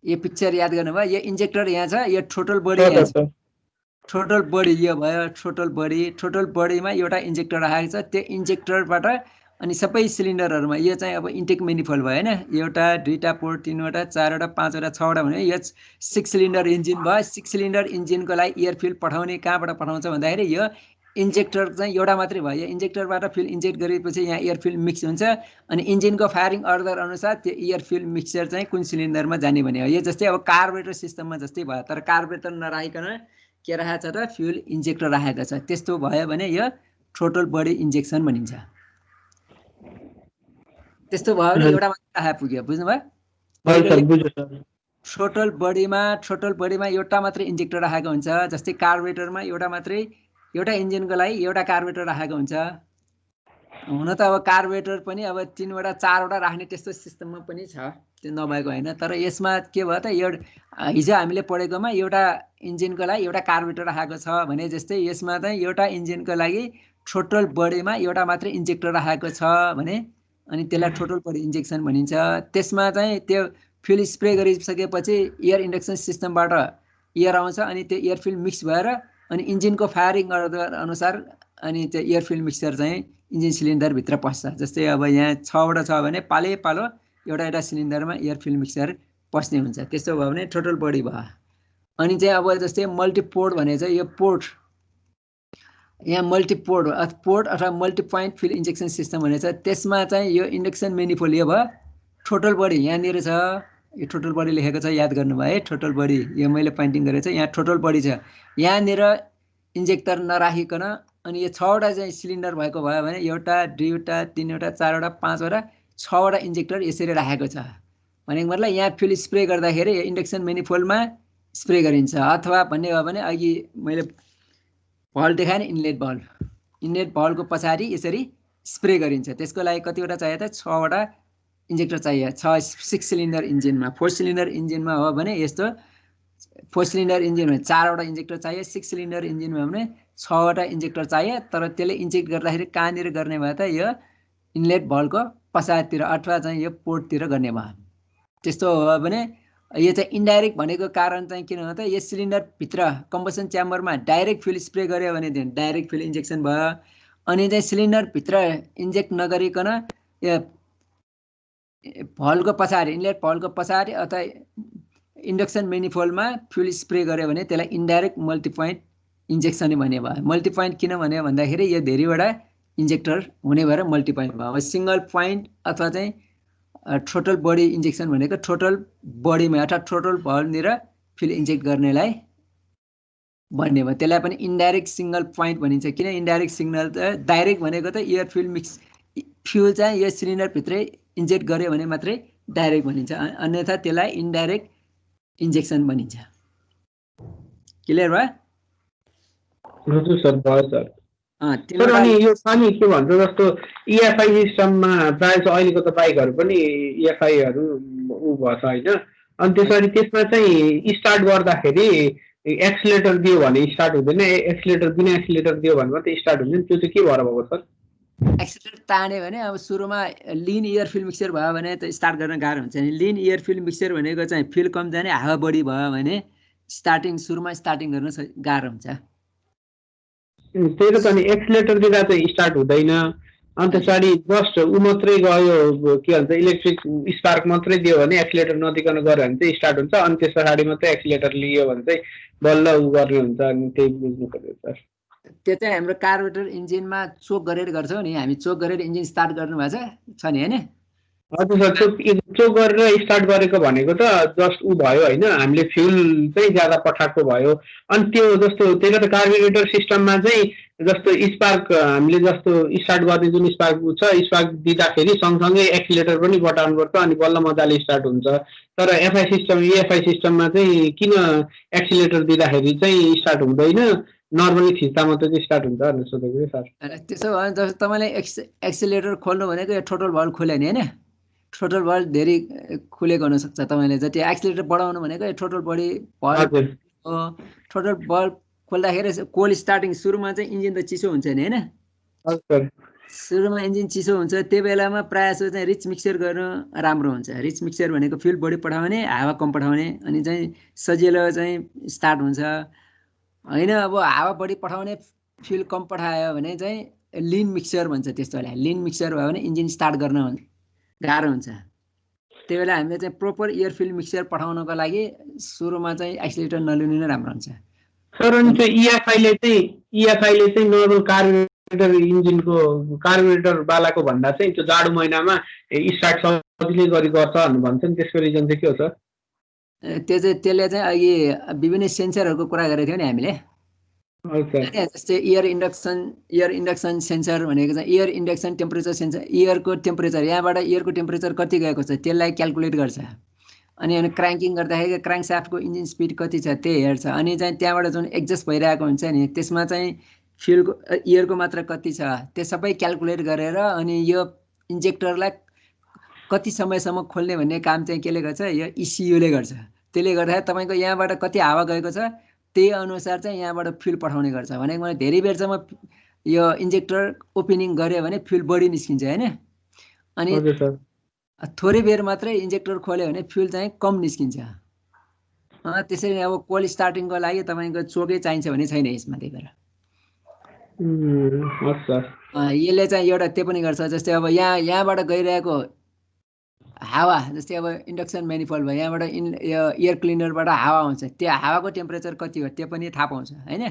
यो पिक्चर याद गर्नुभयो? यो इन्जेक्टर यहाँ छ, यो टोटल बडी यहाँ छ। टोटल बडी यो भयो टोटल बडीमा एउटा इन्जेक्टर राखेको छ। त्यो इन्जेक्टरबाट अनि सबै सिलिन्डरहरूमा यो चाहिँ अब इन्टेक मेनिफोल्ड भयो होइन, एउटा दुईवटा पोर्ट तीनवटा चारवटा पाँचवटा छवटा भन्यो। यो 6 सिलिन्डर इन्जिन भयो। 6 सिलिन्डर इन्जिनको लागि एयर फ्युल पठाउने कहाँबाट पठाउँछ भन्दाखेरि यो इन्जेक्टर चाहिँ एउटा मात्रै भयो। यो इन्जेक्टरबाट फ्युल इन्जेक्ट गरेपछि यहाँ एयर फ्युल मिक्स हुन्छ अनि इन्जिनको फायरिङ अर्डर अनुसार त्यो एयर फ्युल मिक्सचर चाहिँ कुन सिलिन्डरमा जाने भन्ने हो। यो जस्तै अब कार्बोरेटर सिस्टममा जस्तै भयो, तर कार्बोरेटर नराखिकन के राखेको छ त फ्युल इन्जेक्टर राखेको छ। त्यस्तो भयो भने यो टोटल बडी इन्जेक्सन भनिन्छ। त्यस्तो भयो भने एउटा मात्रै राखेर पुग्यो, बुझ्नुभयो? टोटल बडीमा एउटा मात्रै इन्जेक्टर राखेको हुन्छ। जस्तै कार्बोरेटरमा एउटा इन्जिनको लागि एउटा कार्बोरेटर राखेको हुन्छ। हुन त अब कार्बोरेटर पनि अब 3वटा 4वटा राख्ने त्यस्तो सिस्टममा पनि छ, त्यो नभएको होइन। तर यसमा के भयो त हिजो हामीले पढेकोमा एउटा इन्जिनको लागि एउटा कार्बोरेटर राखेको छ भने जस्तै यसमा चाहिँ एउटा इन्जिनको लागि टोटल बडीमा एउटा मात्रै इन्जेक्टर राखेको छ भने अनि त्यसलाई टोटल बडी इन्जेक्सन भनिन्छ। त्यसमा चाहिँ त्यो फ्युल स्प्रे गरिसकेपछि एयर इन्डक्सन सिस्टमबाट एयर आउँछ अनि त्यो एयर फ्युल मिक्स भएर अनि इन्जिनको फायरिङ अनुसार अनि त्यो एयर फ्युल मिक्सचर चाहिँ इन्जिन सिलिन्डरभित्र पस्छ। जस्तै अब यहाँ 6वटा छ भने पालो एउटा सिलिन्डरमा एयर फ्युल मिक्सचर पस्ने हुन्छ। त्यस्तो भयो भने टोटल बडी भयो। अनि चाहिँ अब जस्तै मल्टिपोर्ट भने चाहिँ यो पोर्ट, यहाँ मल्टिपोर्ट अथवा मल्टिपोइन्ट फ्युल इन्जेक्सन सिस्टम भनेको छ। त्यसमा चाहिँ यो इन्डक्सन मेनिफोल्ड यो भयो। टोटल बडी यहाँनिर छ, यो टोटल बडी लेखेको छ, याद गर्नुभयो है? टोटल बडी यो मैले पोइन्टिङ गरेको छ, यहाँ टोटल बडी छ। यहाँनिर इन्जेक्टर नराखिकन अनि यो 6वटा चाहिँ सिलिन्डर भएको भयो भने एउटा दुईवटा तीनवटा चारवटा पाँचवटा 6वटा इन्जेक्टर यसरी राखेको छ भनेको मतलब यहाँ फ्युल स्प्रे गर्दाखेरि इन्डक्सन मेनिफोल्डमा स्प्रे गरिन्छ। अथवा भन्ने हो भने अघि मैले भल्भ देखाएँ इनलेट भल्भको पछाडि यसरी स्प्रे गरिन्छ। त्यसको लागि कतिवटा चाहियो त? 6वटा इन्जेक्टर चाहियो। 6 सिलिन्डर इन्जिनमा। 4 सिलिन्डर इन्जिनमा हो भने यस्तो 4 सिलिन्डर इन्जिनमा 4वटा इन्जेक्टर चाहियो। 6 सिलिन्डर इन्जिनमा भने 6वटा इन्जेक्टर चाहियो। तर त्यसले इन्जेक्ट गर्दाखेरि कहाँनिर गर्ने भयो त? यो इनलेट भल्भको पछाडितिर अथवा चाहिँ यो पोर्टतिर गर्ने भयो। त्यस्तो हो भने यो चाहिँ इन्डाइरेक्ट भनेको कारण चाहिँ किन हो त? यो सिलिन्डरभित्र कम्बसन च्याम्बरमा डाइरेक्ट फ्युल स्प्रे गर्यो भने डाइरेक्ट फ्युल इन्जेक्सन भयो। अनि चाहिँ सिलिन्डरभित्र इन्जेक्ट नगरिकन यो भल्भको पछाडि इनलेट भल्भको पछाडि अथवा इन्डक्सन मेनिफोल्डमा फ्युल स्प्रे गर्यो भने त्यसलाई इन्डाइरेक्ट मल्टिपोइन्ट इन्जेक्सन भन्ने भयो। मल्टिपोइन्ट किन भन्यो भन्दाखेरि यो धेरैवटा इन्जेक्टर हुने भएर मल्टिपोइन्ट भयो। अब सिङ्गल पोइन्ट अथवा चाहिँ टोटल बडी इन्जेक्सन भनेको टोटल बडीमा अथवा टोटल भल्भनिर फ्युल इन्जेक्ट गर्नेलाई भन्ने भयो। त्यसलाई पनि इन्डाइरेक्ट सिङ्गल पोइन्ट भनिन्छ। किन इन्डाइरेक्ट सिग्नल त डाइरेक्ट भनेको त एयर फ्युल फ्युल चाहिँ यो सिलिन्डरभित्रै इन्जेक्ट गर्यो भने मात्रै डाइरेक्ट भनिन्छ, अन्यथा त्यसलाई इन्डाइरेक्ट इन्जेक्सन भनिन्छ। क्लियर भयो? हजुर सर, भयो सर। अनि यो पानी के भन्छ जस्तो इएफआई सिस्टममा प्रायः चाहिँ अहिलेको त बाइकहरू पनि इएफआईहरू भएको छ होइन? अनि त्यसमा चाहिँ स्टार्ट गर्दाखेरि एक्सिलेटर दियो भने स्टार्ट हुँदैन, एक्सिलेटर बिना एक्सिलेटर दियो भने मात्रै स्टार्ट हुन्छ। त्यो चाहिँ के भएर भएको सर? एक्सिलेटर तान्यो भने अब सुरुमा लिन एयर फ्युल मिक्सचर भयो भने त स्टार्ट गर्न गाह्रो हुन्छ नि। लिन एयर फ्युल मिक्सचर भनेको चाहिँ फ्युल कम जाने हावा बढी भयो भने सुरुमा स्टार्टिङ गर्न गाह्रो हुन्छ। त्यही त नि, एक्सिलेटर दिँदा चाहिँ स्टार्ट हुँदैन। अनि त्यसरी जस्ट मात्रै गयो के भन्छ इलेक्ट्रिक स्पार्क मात्रै दियो भने एक्सिलेटर नदिकन गऱ्यो भने चाहिँ स्टार्ट हुन्छ। अनि त्यस पछाडि मात्रै एक्सिलेटर लियो भने चाहिँ बल्ल गर्ने हुन्छ। अनि त्यही बुझ्नु पर्यो सर। त्यो चाहिँ हाम्रो कार्बोरेटर इन्जिनमा चोक गरेर गर्छौँ नि हामी। चोक गरेर इन्जिन स्टार्ट गर्नुभएको छ नि होइन? हजुर सर, चोक गरेर स्टार्ट गरेको भनेको त जस्ट भयो होइन, हामीले फ्युल चाहिँ ज्यादा पठाएको भयो। अनि त्यो जस्तो त्यही त कार्बोरेटर सिस्टममा चाहिँ जस्तो स्पार्क हामीले जस्तो स्टार्ट गर्ने जुन स्पार्क छ स्पार्क दिँदाखेरि सँगसँगै एक्सिलेटर पनि बटाउनुपर्छ अनि बल्ल मजाले स्टार्ट हुन्छ तर एफआई सिस्टम एएफआई सिस्टममा चाहिँ किन एक्सिलेटर दिँदाखेरि चाहिँ स्टार्ट हुँदैन नर्मली थिच्दा मात्रै चाहिँ स्टार्ट हुन्छ भनेर सोधेको थिएँ सर त्यसो भयो जस्तो तपाईँले एक्सिलेटर खोल्नु भनेको यो टोटल भल्भ खोल्यो नि होइन टोटल भल्भ धेरै खुलेको हुनसक्छ तपाईँले जति एक्सिलेटर बढाउनु भनेको यो टोटल बडी भल्भ हजुर टोटल बल्ब खोल्दाखेरि कोल्ड स्टार्टिङ सुरुमा चाहिँ इन्जिन त चिसो हुन्छ नि होइन हजुर सुरुमा इन्जिन चिसो हुन्छ त्यो बेलामा प्रायः जस्तो चाहिँ रिच मिक्सचर गर्नु राम्रो हुन्छ रिच मिक्सचर भनेको फ्युल बढी पठाउने हावा कम पठाउने अनि चाहिँ सजिलो चाहिँ स्टार्ट हुन्छ होइन अब हावा बढी पठाउने फ्युल कम पठायो भने चाहिँ लिन मिक्सचर भन्छ त्यस्तोलाई लिन मिक्सचर भयो भने इन्जिन स्टार्ट गर्न गाह्रो हुन्छ त्यो बेला हामीले चाहिँ प्रोपर एयर फ्युल मिक्सचर पठाउनको लागि सुरुमा चाहिँ एक्सिलेटर नलिनु नै राम्रो हुन्छ सर अनि त्यो इएफआईले चाहिँ नर्मल कार्बोरेटर इन्जिनको कार्बोरेटर बालाको भन्दा चाहिँ त्यो जाडो महिनामा स्टार्ट सजिलै गरी गर्छ भनेर भन्छ नि त्यसको रिजन चाहिँ के हो सर त्यसले चाहिँ अघि विभिन्न सेन्सरहरूको कुरा गरेको थियौँ नि हामीले जस्तै एयर इन्डक्सन सेन्सर भनेको चाहिँ एयर इन्डक्सन टेम्परेचर सेन्सर एयरको टेम्परेचर यहाँबाट एयरको टेम्परेचर कति गएको छ त्यसलाई क्यालकुलेट गर्छ अनि क्र्याङ्किङ गर्दाखेरि क्र्याङ्क साफ्टको इन्जिन स्पिड कति छ त्यही हेर्छ अनि चाहिँ त्यहाँबाट जुन एक्जस्ट भइरहेको हुन्छ नि त्यसमा चाहिँ फ्युलको एयरको मात्रा कति छ त्यो सबै क्यालकुलेट गरेर अनि यो इन्जेक्टरलाई कति समयसम्म खोल्ने भन्ने काम चाहिँ केले गर्छ यो इसियुले गर्छ त्यसले गर्दाखेरि तपाईँको यहाँबाट कति हावा गएको छ त्यही अनुसार चाहिँ यहाँबाट फ्युल पठाउने गर्छ भनेको मैले धेरै बेरसम्म यो इन्जेक्टर ओपनिङ गऱ्यो भने फ्युल बढी निस्किन्छ होइन अनि थोरै बेर मात्रै इन्जेक्टर खोल्यो भने फ्युल चाहिँ कम निस्किन्छ त्यसरी अब कोल्ड स्टार्टिङको लागि तपाईँको चोकै चाहिन्छ भने छैन यसमा त्यही भएर यसले चाहिँ एउटा त्यो पनि गर्छ जस्तै अब यहाँबाट गइरहेको हावा जस्तै अब इन्डक्सन म्यानिफोल्ड भयो यहाँबाट एयर क्लिनरबाट हावा आउँछ त्यो हावाको टेम्परेचर कति हो त्यो पनि थाहा पाउँछ होइन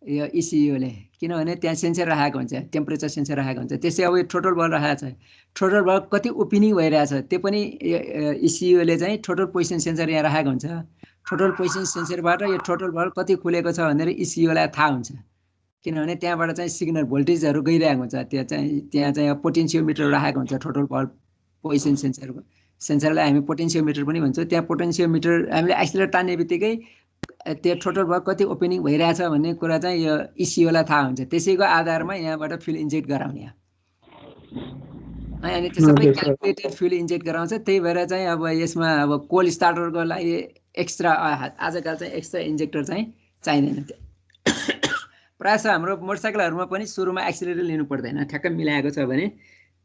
यो इसियुले किनभने त्यहाँ सेन्सर राखेको हुन्छ टेम्परेचर सेन्सर राखेको हुन्छ त्यसै अब यो टोटल बल्ब राखेको छ टोटल बल्ब कति ओपनिङ भइरहेछ त्यो पनि इसियुले चाहिँ टोटल पोजिसन सेन्सर यहाँ राखेको हुन्छ टोटल पोजिसन सेन्सरबाट यो टोटल बल्ब कति खुलेको छ भनेर इसियुलाई थाहा हुन्छ किनभने त्यहाँबाट चाहिँ सिग्नल भोल्टेजहरू गइरहेको हुन्छ त्यहाँ चाहिँ पोटेन्सियोमिटर राखेको हुन्छ टोटल बल्ब पोजिसन सेन्सरलाई हामी पोटेन्सियोमिटर पनि भन्छौँ त्यहाँ पोटेन्सियोमिटर हामीले एक्सिलेटर तान्ने बित्तिकै त्यो टोटल बल्ब कति ओपनिङ भइरहेछ भन्ने कुरा चाहिँ यो इसियुलाई थाहा हुन्छ त्यसैको आधारमा यहाँबाट फ्युल इन्जेक्ट गराउने अनि त्यो सबै क्यालकुलेटेड फ्युल इन्जेक्ट गराउँछ त्यही भएर चाहिँ अब यसमा अब कोल्ड स्टार्टरको लागि एक्स्ट्रा आजकल चाहिँ एक्स्ट्रा इन्जेक्टर चाहिँ चाहिँदैन प्रायः हाम्रो मोटरसाइकलहरूमा पनि सुरुमा एक्सिलेटर लिनु पर्दैन ठ्याक्कै मिलाएको छ भने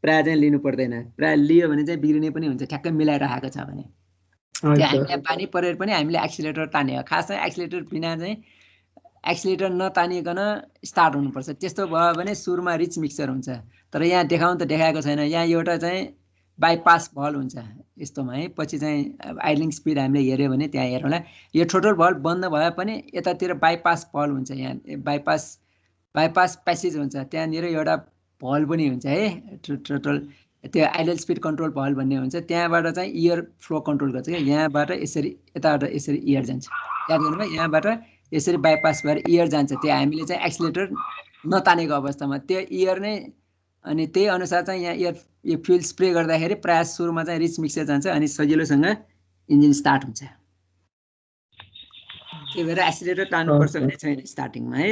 प्रायः चाहिँ लिनु पर्दैन प्रायः लियो भने चाहिँ बिग्रिने पनि हुन्छ ठ्याक्कै मिलाइराखेको छ भने त्यहाँ हामीलाई पानी परेर पनि हामीले एक्सिलेटर तान्यो खास चाहिँ एक्सिलेटर बिना चाहिँ एक्सिलेटर नतानिकन स्टार्ट हुनुपर्छ त्यस्तो भयो भने सुरुमा रिच मिक्सचर हुन्छ तर यहाँ देखाउनु त देखाएको छैन यहाँ एउटा चाहिँ बाइपास भल्भ हुन्छ यस्तोमा है पछि चाहिँ आइडलिङ स्पिड हामीले हेऱ्यो भने त्यहाँ हेरौँला यो टोटल भल्भ बन्द भए पनि यतातिर बाइपास भल्भ हुन्छ यहाँ बाइपास प्यासेज हुन्छ त्यहाँनिर एउटा भल्भ पनि हुन्छ है टोटल त्यो आइडल स्पिड कन्ट्रोल भल्भ भन्ने हुन्छ त्यहाँबाट चाहिँ एयर फ्लो कन्ट्रोल गर्छ क्या यहाँबाट यसरी यताबाट यसरी एयर जान्छ याद गर्नुभयो यहाँबाट यसरी बाइपास भएर एयर जान्छ त्यो हामीले चाहिँ एक्सिलेटर नतानेको अवस्थामा त्यो एयर नै अनि त्यही अनुसार चाहिँ यहाँ एयर यो फ्युल स्प्रे गर्दाखेरि प्रायः सुरुमा चाहिँ रिच मिक्सर जान्छ अनि सजिलोसँग इन्जिन स्टार्ट हुन्छ त्यही भएर एक्सिलेटर तान्नुपर्छ भन्ने छैन स्टार्टिङमा है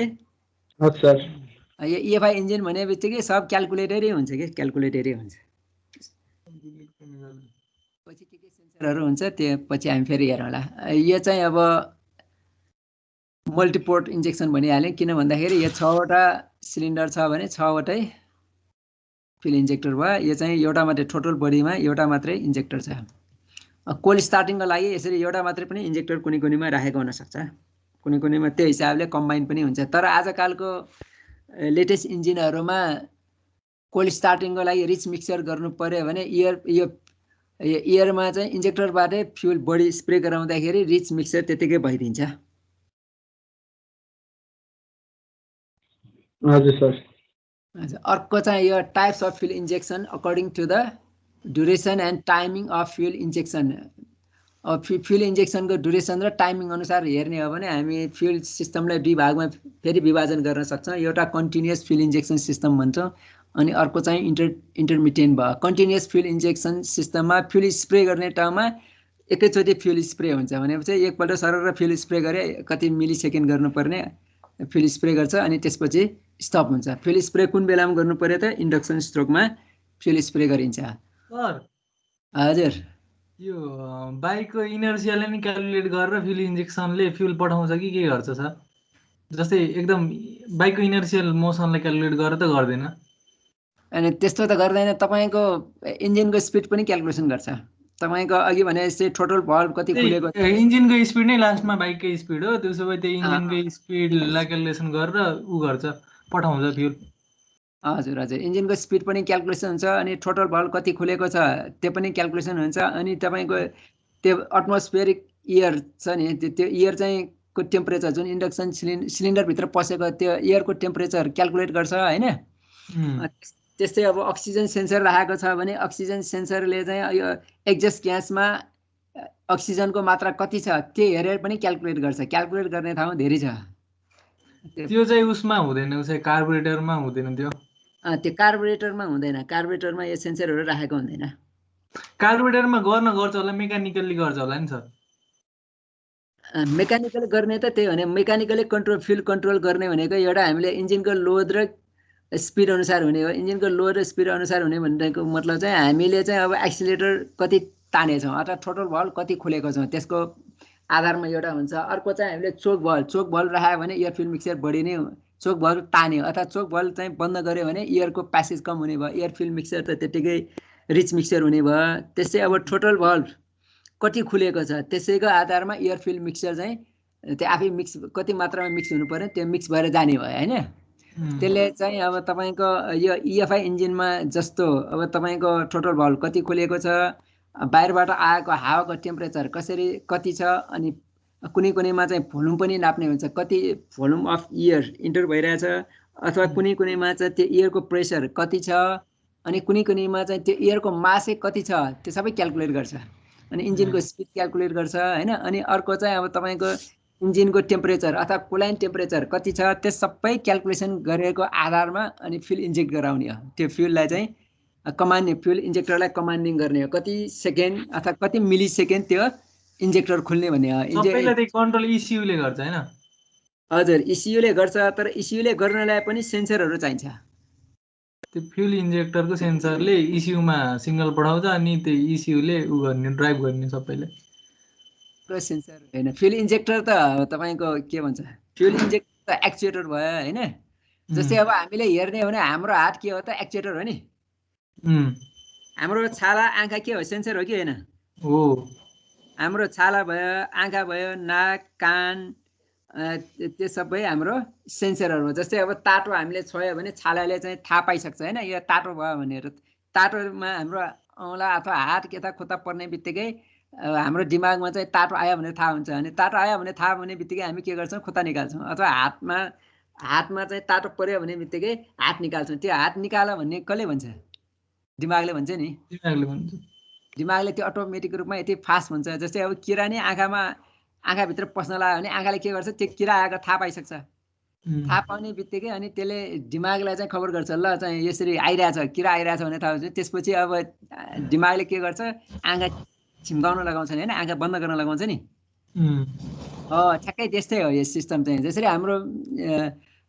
यो इएफआई इन्जिन भने बित्तिकै सब क्यालकुलेटरै हुन्छ कि क्यालकुलेटरै हुन्छ पछि के सेन्सरहरू हुन्छ त्यो पछि हामी फेरि हेरौँला यो चाहिँ अब मल्टिपोर्ट इन्जेक्सन भनिहालेँ किन भन्दाखेरि यो 6वटा सिलिन्डर छ भने 6वटै फ्युल इन्जेक्टर भयो यो चाहिँ एउटा मात्रै टोटल बडीमा एउटा मात्रै इन्जेक्टर छ कोल्ड स्टार्टिङको लागि यसरी एउटा मात्रै पनि इन्जेक्टर कुनै कुनैमा राखेको हुनसक्छ कुनै कुनैमा त्यो हिसाबले कम्बाइन पनि हुन्छ तर आजकलको लेटेस्ट इन्जिनहरूमा कोल्ड स्टार्टिङको लागि रिच मिक्सचर गर्नु पर्यो भने एयरमा चाहिँ इन्जेक्टरबाटै फ्युल बढी स्प्रे गराउँदाखेरि रिच मिक्सचर त्यतिकै भइदिन्छ हजुर सर अर्को चाहिँ यो types of fuel injection according to the duration and timing of fuel injection अब फ्युल इन्जेक्सनको ड्युरेसन र टाइमिङ अनुसार हेर्ने हो भने हामी फ्युल सिस्टमलाई दुई भागमा फेरि विभाजन गर्न सक्छौँ। एउटा कन्टिन्युअस फ्युल इन्जेक्सन सिस्टम भन्छौँ अनि अर्को चाहिँ इन्टरमिडिएट भयो। कन्टिन्युअस फ्युल इन्जेक्सन सिस्टममा फ्युल स्प्रे गर्ने ठाउँमा एकैचोटि फ्युल स्प्रे हुन्छ भनेपछि एकपल्ट सरर फ्युल स्प्रे गरे कति मिली सेकेन्ड गर्नुपर्ने फ्युल स्प्रे गर्छ अनि त्यसपछि स्टप हुन्छ। फ्युल स्प्रे कुन बेलामा गर्नु पर्यो त इन्डक्सन स्ट्रोकमा फ्युल स्प्रे गरिन्छ। सर हजुर यो बाइकको इनर्सियाले नि क्यालकुलेट गरेर फ्युल इन्जेक्सनले फ्युल पठाउँछ कि के गर्छ सर? जस्तै एकदम बाइकको इनर्सियल मोसनलाई क्यालकुलेट गरेर त गर्दैन। अनि त्यस्तो त गर्दैन। तपाईँको इन्जिनको स्पिड पनि क्यालकुलेसन गर्छ। तपाईँको अघि भने जस्तै टोटल भल्भ कति खुलेको इन्जिनको स्पिड नै लास्टमा बाइककै स्पिड हो, त्यसो भए त्यो इन्जिनकै स्पिडलाई क्यालकुलेसन गरेर ऊ गर्छ, पठाउँछ फ्युल। हजुर हजुर इन्जिनको स्पिड पनि क्यालकुलेसन हुन्छ अनि टोटल भल्भ कति खुलेको छ त्यो पनि क्यालकुलेसन हुन्छ। अनि तपाईँको त्यो एटमोस्फियरिक एयर छ नि त्यो एयर चाहिँ को टेम्परेचर जुन इन्डक्सन सिलिन्डरभित्र पसेको त्यो एयरको टेम्परेचर क्यालकुलेट गर्छ होइन। त्यस्तै अब अक्सिजन सेन्सर राखेको छ भने अक्सिजन सेन्सरले चाहिँ यो एक्जस्ट ग्यासमा अक्सिजनको मात्रा कति छ त्यो हेरेर पनि क्यालकुलेट गर्छ। क्यालकुलेट गर्ने ठाउँ धेरै छ। त्यो चाहिँ उसमा हुँदैन, उसै कार्बोरेटरमा हुँदैन त्यो। त्यो कार्बोरेटरमा हुँदैन। कार्बोरेटरमा यो सेन्सरहरू राखेको हुँदैन। कार्बोरेटरमा गर्छ होला, मेकानिकल्ली गर्छ होला नि सर। मेकानिकल गर्ने त त्यही भने मेकानिकली कन्ट्रोल फ्युल कन्ट्रोल गर्ने भनेको एउटा हामीले इन्जिनको लोड र स्पिड अनुसार हुने हो। इन्जिनको लोड र स्पिड अनुसार हुने भनेको मतलब चाहिँ हामीले चाहिँ अब एक्सिलेटर कति तानेछौँ अथवा टोटल भल्भ कति खुलेको छौँ त्यसको आधारमा एउटा हुन्छ। अर्को चाहिँ हामीले चोक भल्भ राख्यो भने एयर फ्युल मिक्सर बढी नै चोक भल्भ तान्यो अथवा चोक भल्भ चाहिँ बन्द गऱ्यो भने एयरको प्यासेज कम हुने भयो, एयर फ्युल मिक्सर त त्यत्तिकै रिच मिक्सर हुने भयो। त्यस्तै अब टोटल भल्भ कति खुलेको छ त्यसैको आधारमा एयर फ्युल मिक्सर चाहिँ त्यो आफै मिक्स कति मात्रामा मिक्स हुनु पर्यो त्यो मिक्स भएर जाने भयो होइन। त्यसले चाहिँ अब तपाईँको यो इएफआई इन्जिनमा जस्तो अब तपाईँको टोटल भल्भ कति खुलेको छ, बाहिरबाट आएको हावाको टेम्परेचर कति छ, अनि कुनैमा चाहिँ भोल्युम पनि नाप्ने हुन्छ, कति भोल्युम अफ एयर इन्टर भइरहेछ, अथवा कुनैमा चाहिँ त्यो एयरको प्रेसर कति छ, अनि कुनैमा चाहिँ त्यो एयरको मासै कति छ त्यो सबै क्यालकुलेट गर्छ। अनि इन्जिनको स्पिड क्यालकुलेट गर्छ होइन। अनि अर्को चाहिँ अब तपाईँको इन्जिनको टेम्परेचर अथवा कुलाइन टेम्परेचर कति छ त्यो सबै क्यालकुलेसन गरेको आधारमा अनि फ्युल इन्जेक्ट गराउने हो। त्यो फ्युललाई चाहिँ फ्युल इन्जेक्टरलाई कमान्डिङ गर्ने हो, कति सेकेन्ड अथवा कति मिली सेकेन्ड त्यो इन्जेक्टर खुल्ने भन्ने हो। कन्ट्रोल इसियुले गर्छ होइन? हजुर इसियुले गर्छ, तर इसियुले गर्नलाई पनि सेन्सरहरू चाहिन्छ। त्यो फ्युल इन्जेक्टरको सेन्सरले इसियुमा सिग्नल पठाउँछ अनि त्यो इसियुले उ गर्ने ड्राइभ गर्ने सबैले। सेन्सर होइन फ्युल इन्जेक्टर त तपाईँको के भन्छ फ्युल इन्जेक्टर त एक्चुएटर भयो होइन। जस्तै अब हामीले हेर्ने हो भने हाम्रो हात के हो त एक्चुएटर हो नि। हाम्रो छाला आँखा के हो सेन्सर हो कि होइन? हो। हाम्रो छाला भयो, आँखा भयो, नाक, कान त्यो सबै हाम्रो सेन्सरहरू हो। जस्तै अब तातो हामीले छोयो भने छालाले चाहिँ थाहा पाइसक्छ होइन यो तातो भयो भनेर। तातोमा हाम्रो औँला अथवा हात यता खुट्टा पर्ने बित्तिकै हाम्रो दिमागमा चाहिँ तातो आयो भने थाहा हुन्छ। अनि तातो आयो भने थाहा हुने बित्तिकै हामी के गर्छौँ खुट्टा निकाल्छौँ, अथवा हातमा चाहिँ तातो पर्यो भने बित्तिकै हात निकाल्छौँ। त्यो हात निकाल भन्ने कसले भन्छ? दिमागले भन्छ नि। दिमागले त्यो अटोमेटिक रूपमा यति फास्ट भन्छ। जस्तै अब किरा नै आँखाभित्र पस्न लाग्यो भने आँखाले के गर्छ त्यो किरा आएको थाहा पाइसक्छ। थाहा पाउने बित्तिकै अनि त्यसले दिमागलाई चाहिँ खबर गर्छ ल चाहिँ यसरी आइरहेछ किरा आइरहेछ भने थाहा हुन्छ। त्यसपछि अब दिमागले के गर्छ आँखा छिम्काउन लगाउँछ नि होइन, आँखा बन्द गर्न लगाउँछ नि। ठ्याक्कै त्यस्तै हो यो सिस्टम चाहिँ। जसरी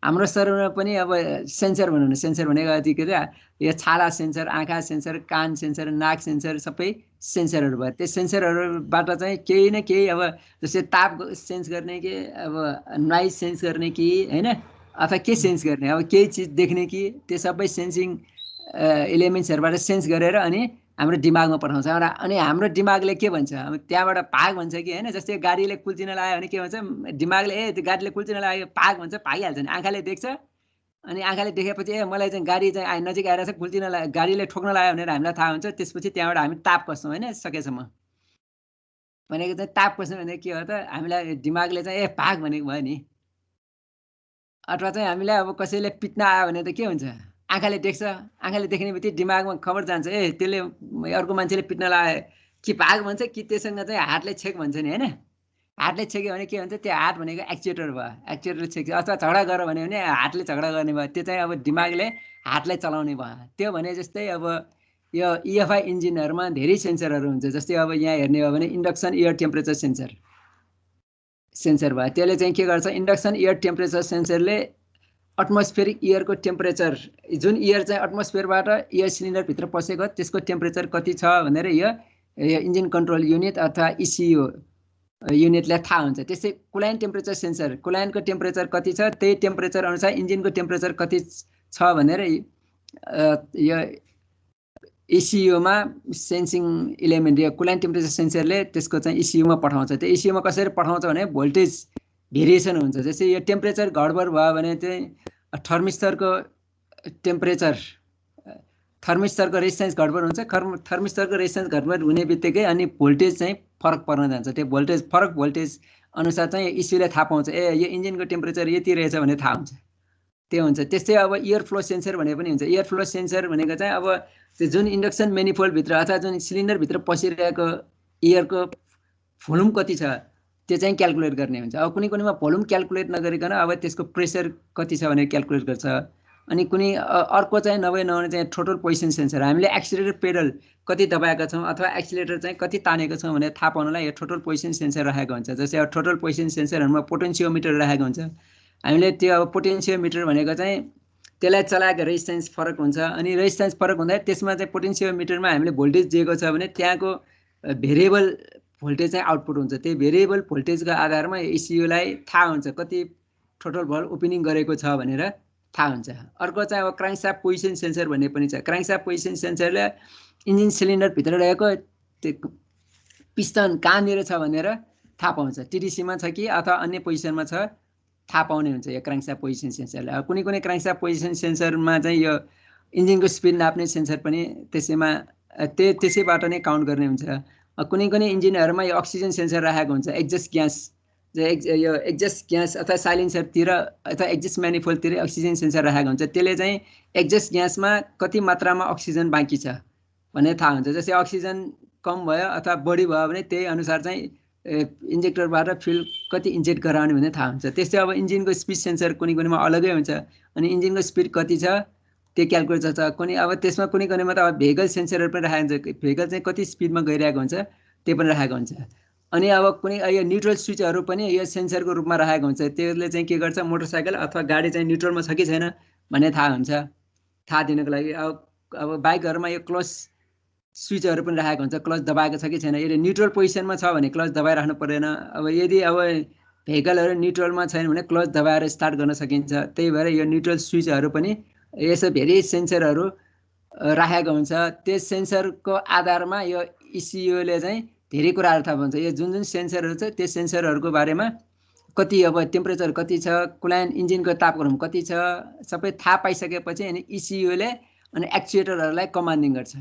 हाम्रो शरीरमा पनि अब सेन्सर भनौँ न, सेन्सर भनेको के अरे यो छाला सेन्सर, आँखा सेन्सर, कान सेन्सर, नाक सेन्सर सबै सेन्सरहरू भयो। त्यो सेन्सरहरूबाट चाहिँ केही न केही अब जस्तै ताप सेन्स गर्ने कि अब नोइज सेन्स गर्ने कि होइन, अथवा के सेन्स गर्ने अब केही चिज देख्ने कि त्यो सबै सेन्सिङ एलिमेन्ट्सहरूबाट सेन्स गरेर अनि हाम्रो दिमागमा पठाउँछ। अनि हाम्रो दिमागले के भन्छ अब त्यहाँबाट भाग भन्छ कि होइन। जस्तै गाडीले कुल्चिन लाग्यो भने के भन्छ दिमागले त्यो गाडीले कुल्चिन लाग्यो भाग भन्छ, भागिहाल्छ नि। आँखाले देख्छ अनि आँखाले देखेपछि मलाई चाहिँ गाडी चाहिँ नजिक आइरहेछ कुल्चिन लाग्यो गाडीले ठोक्न लाग्यो भनेर हामीलाई थाहा हुन्छ। त्यसपछि त्यहाँबाट हामी ताप कस्छौँ होइन सकेसम्म। भनेको चाहिँ ताप कस्नु भनेको के हो त हामीलाई दिमागले चाहिँ भाग भनेको भयो नि। अथवा चाहिँ हामीलाई अब कसैले पिट्न आयो भने त के हुन्छ आँखाले देख्छ, आँखाले देख्ने बित्तिकै दिमागमा खबर जान्छ त्यसले अर्को मान्छेले पिट्न लाग्यो कि भाग भन्छ कि त्यससँग चाहिँ हातले छेक भन्छ नि होइन हातले छेक्यो भने के भन्छ त्यो हात भनेको एक्चुएटर भयो एक्चुएटर छेक्यो अथवा झगडा गर भने हातले झगडा गर्ने भयो त्यो चाहिँ अब दिमागले हातलाई चलाउने भयो त्यो भने जस्तै अब यो EFI इन्जिनहरुमा धेरै सेन्सरहरू हुन्छ जस्तै अब यहाँ हेर्ने हो भने इन्डक्सन एयर टेम्परेचर सेन्सर भयो त्यसले चाहिँ के गर्छ इन्डक्सन एयर टेम्परेचर सेन्सरले एटमोस्फेरिक एयरको टेम्परेचर जुन एयर चाहिँ एटमोस्फेयरबाट एयर सिलिन्डर भित्र पसेको त्यसको टेम्परेचर कति छ भनेर यो इन्जिन कन्ट्रोल युनिट अथवा ECU युनिटलाई थाहा हुन्छ त्यसै कुलाइन टेम्परेचर सेन्सर कुलाइनको टेम्परेचर कति छ त्यही टेम्परेचर अनुसार इन्जिनको टेम्परेचर कति छ भनेर यो ECU मा सेन्सिङ इलेमेन्ट यो कुलाइन टेम्परेचर सेन्सरले त्यसको चाहिँ ECU मा पठाउँछ त्यो ECU मा कसरी पठाउँछ भने भोल्टेज भेरिएसन हुन्छ जस्तै यो टेम्परेचर गडबड भयो भने चाहिँ थर्मिस्टरको टेम्परेचर थर्मिस्टरको रेजिस्टेन्स गडबड हुन्छ थर्मिस्टरको रेजिस्टेन्स गडबड हुने बित्तिकै अनि भोल्टेज चाहिँ फरक पर्न जान्छ त्यो फरक भोल्टेज अनुसार चाहिँ ECUले थाहा पाउँछ यो इन्जिनको टेम्परेचर यति रहेछ भने थाहा हुन्छ त्यो हुन्छ त्यस्तै अब एयर फ्लो सेन्सर भने पनि हुन्छ एयर फ्लो सेन्सर भनेको चाहिँ अब त्यो जुन इन्डक्सन मेनिफोल्ड भित्र अथवा जुन सिलिन्डर भित्र पसिरहेको एयरको भोल्युम कति छ त्यो चाहिँ क्याल्कुलेट गर्ने हुन्छ अब कुनैमा भोल्युम क्याल्कुलेट नगरिकन अब त्यसको प्रेसर कति छ भनेर क्याल्कुलेट गर्छ अनि कुनै अर्को चाहिँ नभए चाहिँ थ्रोटल पोजिसन सेन्सर हामीले एक्सिलेटर पेडल कति दबाएका छौँ अथवा एक्सिलेटर चाहिँ कति तानेको छौँ भनेर थाहा पाउनलाई यो थ्रोटल पोजिसन सेन्सर राखेको हुन्छ जस्तै अब थ्रोटल पोजिसन सेन्सरहरुमा पोटेन्सियोमिटर राखेको हुन्छ हामीले त्यो अब पोटेन्सियोमिटर भनेको चाहिँ त्यसलाई चलाएको रेजिस्टेन्स फरक हुन्छ अनि रेजिस्टेन्स फरक हुँदा त्यसमा चाहिँ पोटेन्सियोमिटरमा हामीले भोल्टेज दिएको छ भने त्यहाँको भेरिएबल भोल्टेज चाहिँ आउटपुट हुन्छ त्यही भेरिएबल भोल्टेजको आधारमा ECUलाई थाहा हुन्छ कति थ्रोटल भल्भ ओपनिङ गरेको छ भनेर थाहा हुन्छ अर्को चाहिँ अब क्राङ्कशाफ्ट पोजिसन सेन्सर भन्ने पनि छ क्राङ्कशाफ्ट पोजिसन सेन्सरले इन्जिन सिलिन्डर भित्र रहेको त्यो पिस्टन कहाँनिर छ भनेर थाहा पाउँछ TDC-मा छ कि अथवा अन्य पोजिसनमा छ थाहा पाउने हुन्छ यो क्राङ्कशाफ्ट पोजिसन सेन्सरले कुनै क्राङ्कशाफ्ट पोजिसन सेन्सरमा चाहिँ यो इन्जिनको स्पिड नाप्ने सेन्सर पनि त्यसैबाट नै काउन्ट गर्ने हुन्छ कुनै इन्जिनहरुमा यो अक्सिजन सेन्सर राखेको हुन्छ एक्जस्ट ग्यास अथवा साइलेन्सरतिर अथवा एक्जस्ट म्यानिफोल्डतिर अक्सिजन सेन्सर राखेको हुन्छ त्यसले चाहिँ एक्जस्ट ग्यासमा कति मात्रामा अक्सिजन बाँकी छ भन्ने थाहा हुन्छ जस्तै अक्सिजन कम भयो अथवा बढी भयो भने त्यही अनुसार चाहिँ इन्जेक्टरबाट फ्युल कति इन्जेक्ट गराउने भन्ने थाहा हुन्छ त्यस्तै अब इन्जिनको स्पिड सेन्सर कुनैमा अलगै हुन्छ अनि इन्जिनको स्पिड कति छ त्यो क्याल्कुलेट छ कुनै अब त्यसमा कुनैमा त अब भेहिकल सेन्सरहरु पनि राखेको हुन्छ भेहिकल चाहिँ कति स्पिडमा गइरहेको हुन्छ त्यो पनि राखेको हुन्छ अनि अब कुनै यो न्युट्रल स्विचहरु पनि यो सेन्सरको रूपमा राखेको हुन्छ त्यसले चाहिँ के गर्छ मोटरसाइकल अथवा गाडी चाहिँ न्युट्रलमा छ कि छैन भन्ने थाहा हुन्छ थाहा दिनको लागि अब बाइकहरुमा यो क्लच स्विचहरु पनि राखेको हुन्छ क्लच दबाएको छ कि छैन यदि न्युट्रल पोजिसनमा छ भने क्लच दबाइराख्नु पर्दैन अब यदि अब भेहिकलहरु न्युट्रलमा छैन भने क्लच दबाएर स्टार्ट गर्न सकिन्छ त्यही भएर यो न्युट्रल स्विचहरु पनि यसो धेरै सेन्सरहरु राखेको हुन्छ त्यस सेन्सरको आधारमा यो ECUले चाहिँ धेरै कुराहरु थाहा पाउँछ यो जुन सेन्सरहरु छ त्यो सेन्सरहरुको बारेमा कति अब टेम्परेचर कति छ कुलाइन इन्जिनको तापक्रम कति छ सबै थाहा पाइसकेपछि अनि ECUले अनि एक्चुएटरहरुलाई कमान्डिङ गर्छ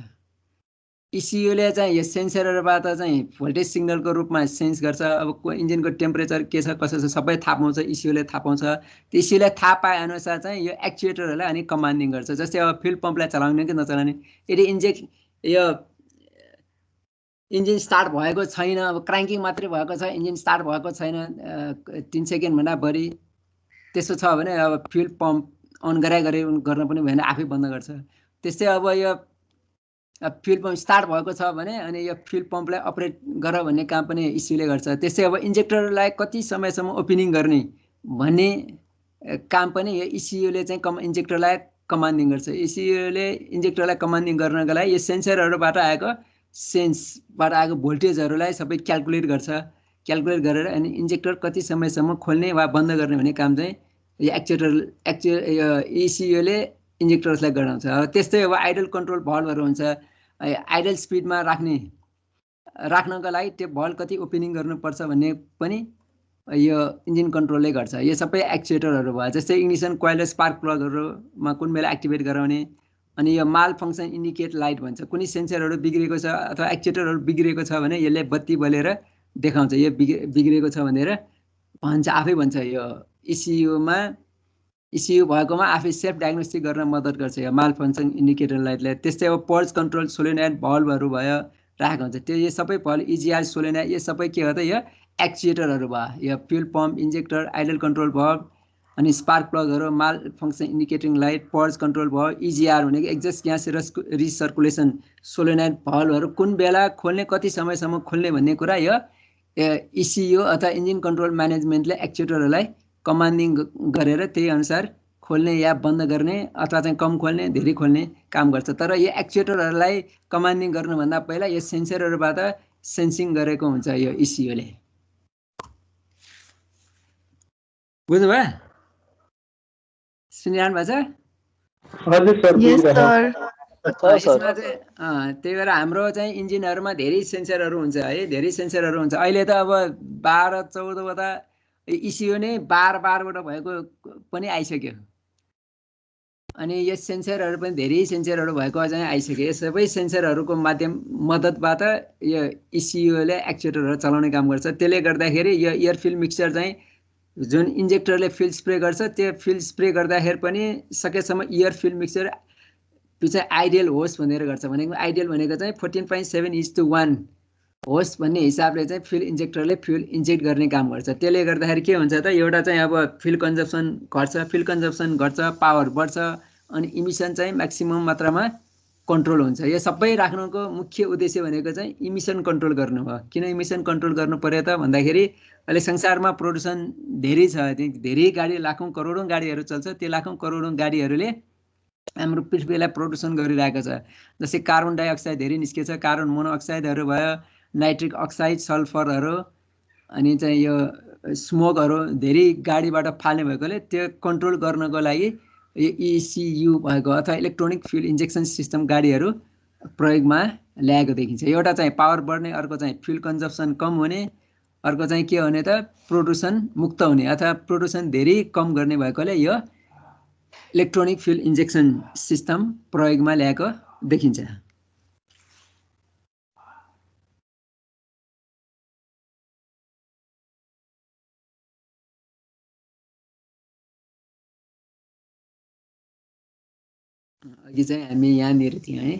ECUले चाहिँ यो सेन्सरहरुबाट चाहिँ भोल्टेज सिग्नलको रूपमा सेन्स गर्छ अब इन्जिनको टेम्परेचर के छ कसो छ सबै थाहा पाउँछ ECUले थाहा पाउँछ त्यो ECUले थाहा पाए अनुसार चाहिँ यो एक्चुएटरहरुलाई अनि कमान्डिङ गर्छ जस्तै अब फ्युल पम्पलाई चलाउने कि नचलाउने यदि यो इन्जिन स्टार्ट भएको छैन अब क्राङ्किङ मात्रै भएको छ इन्जिन स्टार्ट भएको छैन 3 सेकेन्ड भन्दा बढी त्यसो छ भने अब फ्युल पम्प अन गरे गर्न पनि भएन आफै बन्द गर्छ त्यस्तै अब यो फ्युल पम्प स्टार्ट भएको छ भने अनि यो फ्युल पम्पलाई अपरेट गर भन्ने काम पनि ECUले गर्छ त्यस्तै अब इन्जेक्टरलाई कति समयसम्म ओपनिङ गर्ने भन्ने काम पनि यो ECUले चाहिँ इन्जेक्टरलाई कमान्डिङ गर्छ ECUले इन्जेक्टरलाई कमान्डिङ गर्नका लागि यो सेन्सरहरुबाट आएको भोल्टेजहरुलाई सबै क्याल्कुलेट गरेर अनि इन्जेक्टर कति समयसम्म खोल्ने वा बन्द गर्ने भन्ने काम चाहिँ यो ECUले इन्जेक्टर्सलाई गराउँछ त्यस्तै अब आइडल कन्ट्रोल भल्भहरु हुन्छ आइडल स्पिडमा राख्नका लागि त्यो भल्भ कति ओपनिङ गर्नुपर्छ भन्ने पनि यो इन्जिन कन्ट्रोलले गर्छ यो सबै एक्चुएटरहरु भयो जस्तै इग्निसन कोइल स्पार्क प्लगहरुमा कुन बेला एक्टिभेट गराउने अनि यो माल फंक्सन इन्डिकेट लाइट भन्छ कुनै सेन्सरहरु बिग्रेको छ अथवा एक्चुएटरहरु बिग्रेको छ भने यसले बत्ती बलेर देखाउँछ यो बिग्रेको छ भनेर भन्छ आफै भन्छ यो ECU भएकोमा आफै सेल्फ डायग्नोस्टिक गर्न मद्दत गर्छ यो माल फंक्सन इन्डिकेटर लाइटले त्यस्तै अब पर्ज कन्ट्रोल सोलिनोइड भल्भहरु भयो राखेको हुन्छ। त्यो यो सबै भल इजिआर सोलेनोइड यो सबै के हो त यो एक्चुएटरहरू भयो। यो फ्युल पम्प इन्जेक्टर आइडल कन्ट्रोल भयो, अनि स्पार्क प्लगहरू माल फङ्सन इन्डिकेटिङ लाइट पर्ज कन्ट्रोल भयो। इजिआर भनेको एक्जस्ट ग्यास रिसर्कुलेसन सोलेनोइड भल्भहरू कुन बेला खोल्ने कति समयसम्म खोल्ने भन्ने कुरा यो इसियु अथवा इन्जिन कन्ट्रोल म्यानेजमेन्टले एक्चुएटरहरूलाई कमान्डिङ गरेर त्यही अनुसार खोल्ने या बन्द गर्ने अथवा चाहिँ कम खोल्ने धेरै खोल्ने काम गर्छ। तर यो एक्चुएटरहरूलाई कमान्डिङ गर्नुभन्दा पहिला यो सेन्सरहरूबाट सेन्सिङ गरेको हुन्छ यो इसियुले। बुझ्नुभयो? सुनिरहनु भएको छ? हजुर सर यसमा चाहिँ त्यही भएर हाम्रो चाहिँ इन्जिनहरूमा धेरै सेन्सरहरू हुन्छ है, धेरै सेन्सरहरू हुन्छ। अहिले त अब 12-14वटा इसियु नै 12-12वटा भएको पनि आइसक्यो। अनि यो सेन्सरहरू पनि धेरै सेन्सरहरू भएको चाहिँ आइसक्यो। यो सबै सेन्सरहरूको मद्दतबाट यो इसियुले एक्चुएटरहरू चलाउने काम गर्छ। त्यसले गर्दाखेरि यो एयर फिल मिक्सचर चाहिँ जुन इन्जेक्टरले फिल स्प्रे गर्छ त्यो फिल स्प्रे गर्दाखेरि पनि सकेसम्म एयर फिल मिक्सचर त्यो चाहिँ आइडियल होस् भनेर गर्छ। भनेको आइडियल भनेको चाहिँ 14.7:1 होस् भन्ने हिसाबले चाहिँ फ्युल इन्जेक्टरले फ्युल इन्जेक्ट गर्ने काम गर्छ। त्यसले गर्दाखेरि के हुन्छ त एउटा चाहिँ अब फ्युल कन्जम्सन घट्छ, पावर बढ्छ, अनि इमिसन चाहिँ म्याक्सिमम मात्रामा कन्ट्रोल हुन्छ। यो सबै राख्नुको मुख्य उद्देश्य भनेको चाहिँ इमिसन कन्ट्रोल गर्नु हो। किन इमिसन कन्ट्रोल गर्नु पर्यो त भन्दाखेरि अहिले संसारमा प्रदूषण धेरै छ, धेरै गाडी लाखौँ करोडौँ गाडीहरू चल्छ। त्यो लाखौँ करोडौँ गाडीहरूले हाम्रो पृथ्वीलाई प्रदूषण गरिरहेको छ। जस्तै कार्बन डाइअक्साइड धेरै निस्केछ, कार्बन मोनोअक्साइडहरू भयो, नाइट्रिक अक्साइड, सल्फरहरू, अनि चाहिँ यो स्मोकहरू धेरै गाडीबाट फाल्ने भएकोले त्यो कन्ट्रोल गर्नको लागि यो इसियु भएको अथवा इलेक्ट्रोनिक फ्युल इन्जेक्सन सिस्टम गाडीहरू प्रयोगमा ल्याएको देखिन्छ। एउटा चाहिँ पावर बढ्ने, अर्को चाहिँ फ्युल कन्जम्सन कम हुने, अर्को चाहिँ के भने त प्रदूषण मुक्त हुने अथवा प्रदूषण धेरै कम गर्ने भएकोले यो इलेक्ट्रोनिक फ्युल इन्जेक्सन सिस्टम प्रयोगमा ल्याएको देखिन्छ। अघि चाहिँ हामी यहाँनिर थियौँ है,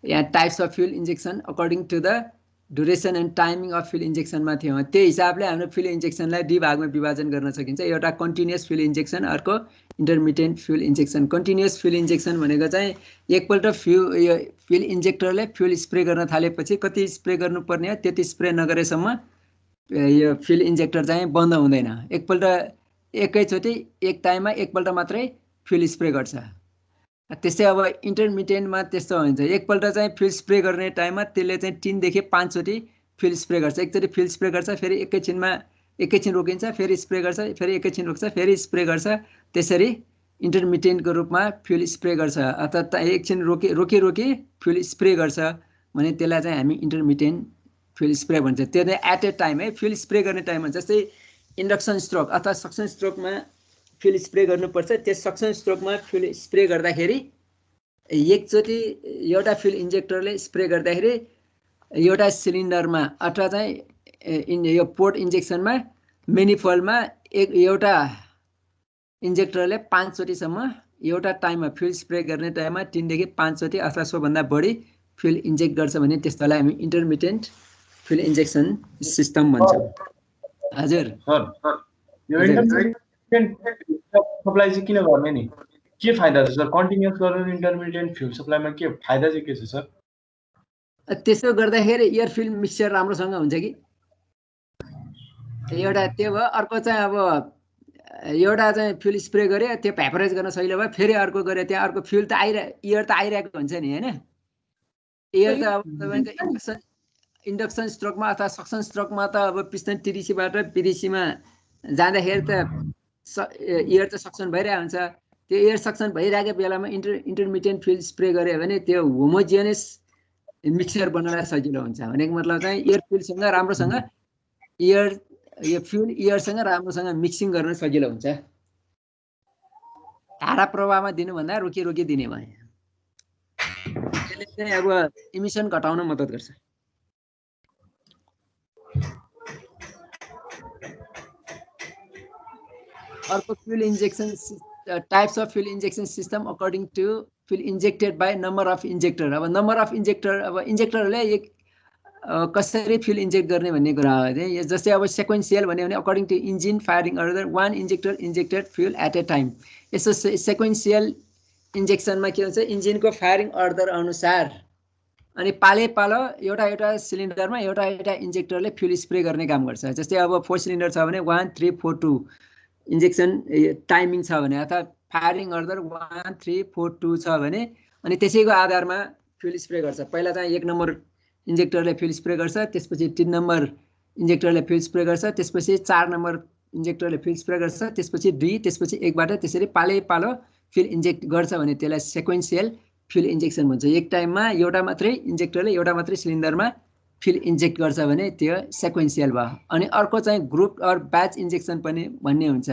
यहाँ types of fuel injection according to the duration and timing of fuel इन्जेक्सनमा थियौँ। त्यो हिसाबले हाम्रो फ्युल इन्जेक्सनलाई दुई भागमा विभाजन गर्न सकिन्छ। एउटा कन्टिन्युअस फ्युल इन्जेक्सन, अर्को intermediate fuel injection. Continuous fuel injection भनेको चाहिँ एकपल्ट फ्युल इन्जेक्टरले फ्युल स्प्रे गर्न थालेपछि कति स्प्रे गर्नुपर्ने हो त्यति स्प्रे नगरेसम्म यो फ्युल इन्जेक्टर चाहिँ बन्द हुँदैन। एकपल्ट एकैचोटि एक टाइममा एकपल्ट मात्रै फ्युल स्प्रे गर्छ। त्यस्तै अब इन्टरमिडिएटमा त्यस्तो हुन्छ, एकपल्ट चाहिँ फ्युल स्प्रे गर्ने टाइममा त्यसले चाहिँ 3 देखि 5 चोटि फ्युल स्प्रे गर्छ। एकचोटि फ्युल स्प्रे गर्छ, फेरि एकैछिन रोकिन्छ, फेरि स्प्रे गर्छ, फेरि एकैछिन रोक्छ, फेरि स्प्रे गर्छ। त्यसरी इन्टरमिडिएटको रूपमा फ्युल स्प्रे गर्छ। अर्थात् एकछिन रोकी फ्युल स्प्रे गर्छ भने त्यसलाई चाहिँ हामी इन्टरमिडिएट फ्युल स्प्रे भन्छ। त्यो चाहिँ एट ए टाइम है, फ्युल स्प्रे गर्ने टाइममा। जस्तै इन्डक्सन स्ट्रोक अथवा सक्सन स्ट्रोकमा फ्युल स्प्रे गर्नुपर्छ। त्यो सक्सन स्ट्रोकमा फ्युल स्प्रे गर्दाखेरि एकचोटि एउटा फ्युल इन्जेक्टरले स्प्रे गर्दाखेरि एउटा सिलिन्डरमा अथवा चाहिँ यो पोर्ट इन्जेक्सनमा मेनिफोल्डमा एउटा इन्जेक्टरले 5 चोटिसम्म एउटा टाइममा फ्युल स्प्रे गर्ने टाइममा 3 देखि 5 चोटि अथवा सोभन्दा बढी फ्युल इन्जेक्ट गर्छ भने त्यसलाई हामी इन्टरमिडिएट फ्युल इन्जेक्सन सिस्टम भन्छौँ। हजुर सप्लाई चाहिँ किन गर्ने नि, के फाइदा छ सर? कन्टिन्युअस गर्नु इन्टरमिडिएट फ्युल सप्लाईमा के फाइदा चाहिँ के छ सर? त्यसो गर्दाखेरि एयर फ्युल मिक्सचर राम्रोसँग हुन्छ कि एउटा त्यो भयो। अर्को चाहिँ अब एउटा चाहिँ फ्युल स्प्रे गऱ्यो, त्यो भ्यापराइज गर्न सजिलो भयो, फेरि अर्को गऱ्यो, त्यहाँ अर्को फ्युल त एयर त आइरहेको हुन्छ नि होइन। एयर त अब तपाईँको इन्डक्सन स्ट्रोकमा अथवा सक्सन स्ट्रोकमा त अब पिस्टन टिडिसीबाट पिडिसीमा जाँदाखेरि त एयर त सक्सन भइरहेको हुन्छ। त्यो एयर सक्सन भइरहेको बेलामा इन्टरमिडिएट फ्युल स्प्रे गऱ्यो भने त्यो होमोजिनियस मिक्सचर बनाउन सजिलो हुन्छ। भनेको मतलब चाहिँ एयर फ्युलसँग राम्रोसँग यो फ्युल एयरसँग राम्रोसँग मिक्सिङ गर्न सजिलो हुन्छ। धारा प्रवाहमा दिनुभन्दा रोकी दिने भयो। त्यसले चाहिँ अब इमिसन घटाउन मद्दत गर्छ। अर्को fuel injection types of fuel injection system according to fuel injected by number of injector. अब नम्बर अफ इन्जेक्टर, अब इन्जेक्टरहरूले कसरी फ्युल इन्जेक्ट गर्ने भन्ने कुरा हो है। यो जस्तै अब सेक्वेन्सियल भन्यो भने according to engine firing order one injector injected fuel at a time. यसो सेक्वेन्सियल इन्जेक्सनमा के हुन्छ इन्जिनको फायरिङ अर्डर अनुसार अनि पाले पालो एउटा सिलिन्डरमा एउटा इन्जेक्टरले फ्युल स्प्रे गर्ने काम गर्छ। जस्तै अब 4 सिलिन्डर छ भने 1 3 4 2 इन्जेक्सन टाइमिङ छ भने अथवा फायरिङ अर्डर 1 3 4 2 छ भने अनि त्यसैको आधारमा फ्युल स्प्रे गर्छ। पहिला चाहिँ 1 नम्बर इन्जेक्टरले फ्युल स्प्रे गर्छ, त्यसपछि 3 नम्बर इन्जेक्टरले फ्युल स्प्रे गर्छ, त्यसपछि 4 नम्बर इन्जेक्टरले फ्युल स्प्रे गर्छ, त्यसपछि 2, त्यसपछि 1 बाट त्यसरी पाले पालो फ्युल इन्जेक्ट गर्छ भने त्यसलाई सेक्वेन्सियल फ्युल इन्जेक्सन भन्छ। एक टाइममा एउटा मात्रै इन्जेक्टरले एउटा मात्रै सिलिन्डरमा फ्युल इन्जेक्ट गर्छ भने त्यो सेक्वेन्सियल भयो। अनि अर्को चाहिँ ग्रुप अर ब्याच इन्जेक्सन पनि भन्ने हुन्छ।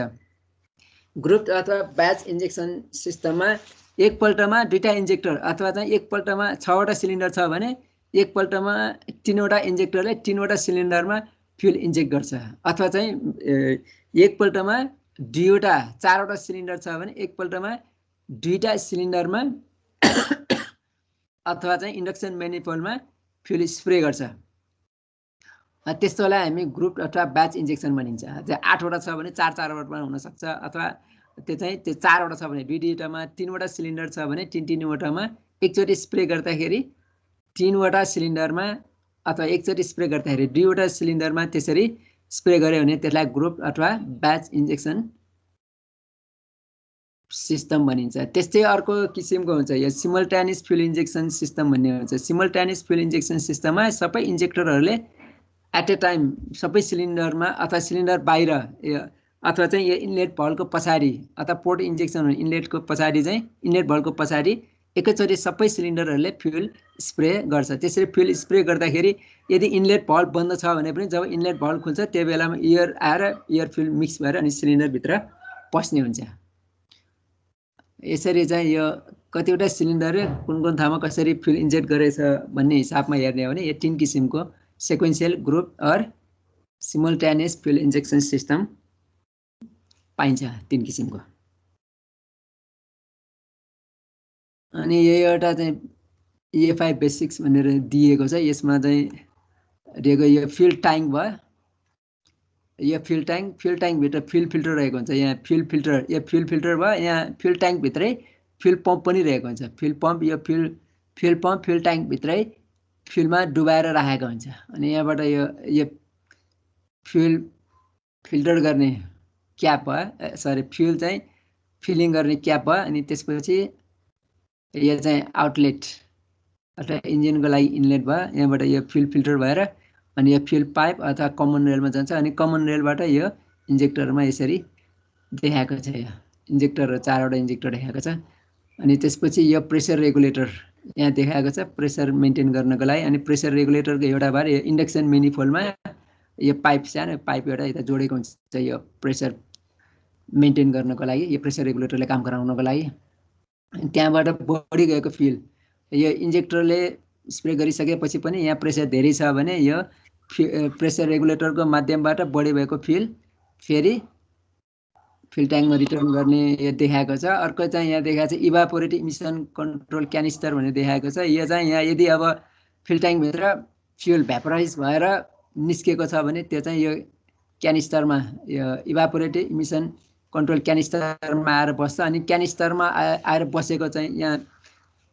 ग्रुप अथवा ब्याच इन्जेक्सन सिस्टममा एकपल्टमा 2टा इन्जेक्टर अथवा चाहिँ एकपल्टमा 6वटा सिलिन्डर छ भने एकपल्टमा 3वटा इन्जेक्टरले 3वटा सिलिन्डरमा फ्युल इन्जेक्ट गर्छ। अथवा चाहिँ एकपल्टमा 2वटा 4वटा सिलिन्डर छ भने एकपल्टमा 2टा सिलिन्डरमा अथवा चाहिँ इन्डक्सन म्यानिफोल्डमा फ्युल स्प्रे गर्छ। त्यस्तोलाई हामी ग्रुप अथवा ब्याच इन्जेक्सन भनिन्छ। 8वटा छ भने 4-4वटामा हुनसक्छ, अथवा त्यो 4वटा छ भने 2-2टामा, 3वटा सिलिन्डर छ भने 3-3वटामा एकचोटि स्प्रे गर्दाखेरि 3वटा सिलिन्डरमा अथवा एकचोटि स्प्रे गर्दाखेरि 2वटा सिलिन्डरमा त्यसरी स्प्रे गर्यो भने त्यसलाई ग्रुप अथवा ब्याच इन्जेक्सन सिस्टम भनिन्छ। त्यस्तै अर्को किसिमको हुन्छ यो सिमल्टेनियस फ्युल इन्जेक्सन सिस्टम भन्ने हुन्छ। सिमल्टेनियस फ्युल इन्जेक्सन सिस्टममा सबै इन्जेक्टरहरूले एट ए टाइम सबै सिलिन्डरमा अथवा सिलिन्डर बाहिर अथवा चाहिँ यो इनलेट भल्भको पछाडि अथवा पोर्ट इन्जेक्सन इनलेटको पछाडि चाहिँ इनलेट भल्भको पछाडि एकैचोटि सबै सिलिन्डरहरूले फ्युल स्प्रे गर्छ। त्यसरी फ्युल स्प्रे गर्दाखेरि यदि इनलेट भल्भ बन्द छ भने पनि जब इनलेट भल्भ खुल्छ त्यो बेलामा एयर आएर एयर फ्युल मिक्स भएर अनि सिलिन्डरभित्र पस्ने हुन्छ। यसरी चाहिँ यो कतिवटा सिलिन्डरले कुन कुन ठाउँमा कसरी फ्युल इन्जेक्ट गरेछ भन्ने हिसाबमा हेर्ने हो भने यो 3 किसिमको sequential, group or simultaneous fuel injection system पाइन्छ 3 किसिमको। अनि यो एउटा चाहिँ EFI बेसिक्स भनेर दिएको छ। यसमा चाहिँ दिएको यो फ्युल ट्याङ्क भयो। यो फ्युल ट्याङ्कभित्र फ्युल फिल्टर रहेको हुन्छ। यहाँ फ्युल फिल्टर यो फ्युल फिल्टर भयो। यहाँ फ्युल ट्याङ्कभित्रै फ्युल पम्प पनि रहेको हुन्छ। फ्युल पम्प यो फ्युल पम्प फ्युल ट्याङ्कभित्रै फ्युलमा डुबाएर राखेको हुन्छ। अनि यहाँबाट यो फ्युल फिल्टर गर्ने क्याप भयो, सरी फ्युल चाहिँ फिलिङ गर्ने क्याप भयो। अनि त्यसपछि यो चाहिँ आउटलेट अथवा इन्जिनको लागि इनलेट भयो। यहाँबाट यो फ्युल फिल्टर भएर अनि यो फ्युल पाइप अथवा कमन रेलमा जान्छ। अनि कमन रेलबाट यो इन्जेक्टरमा यसरी देखाएको छ। यो इन्जेक्टर 4वटा इन्जेक्टर देखाएको छ। अनि त्यसपछि यो प्रेसर रेगुलेटर यहाँ देखाएको छ प्रेसर मेन्टेन गर्नको लागि। अनि प्रेसर रेगुलेटरको एउटा भाग यो इन्डक्सन मेनिफोल्डमा यो पाइप सानो पाइप एउटा यता जोडेको हुन्छ यो प्रेसर मेन्टेन गर्नको लागि, यो प्रेसर रेगुलेटरले काम गराउनको लागि। त्यहाँबाट बढी गएको फ्युल यो इन्जेक्टरले स्प्रे गरिसकेपछि पनि यहाँ प्रेसर धेरै छ भने यो प्रेसर रेगुलेटरको माध्यमबाट बढी भएको फ्युल फेरि फ्युल ट्याङ्कमा रिटर्न गर्ने यो देखाएको छ। अर्को चाहिँ यहाँ देखाएको छ इभापोरेटिभ इमिसन कन्ट्रोल क्यानिस्टर भनेर देखाएको छ। यो चाहिँ यहाँ यदि अब फ्युल ट्याङ्कभित्र फ्युल भ्यापोराइज भएर निस्केको छ भने त्यो चाहिँ यो क्यानिस्टरमा यो इभापोरेटिभ इमिसन कन्ट्रोल क्यानिस्टरमा आएर बस्छ। अनि क्यानिस्टरमा आएर बसेको चाहिँ यहाँ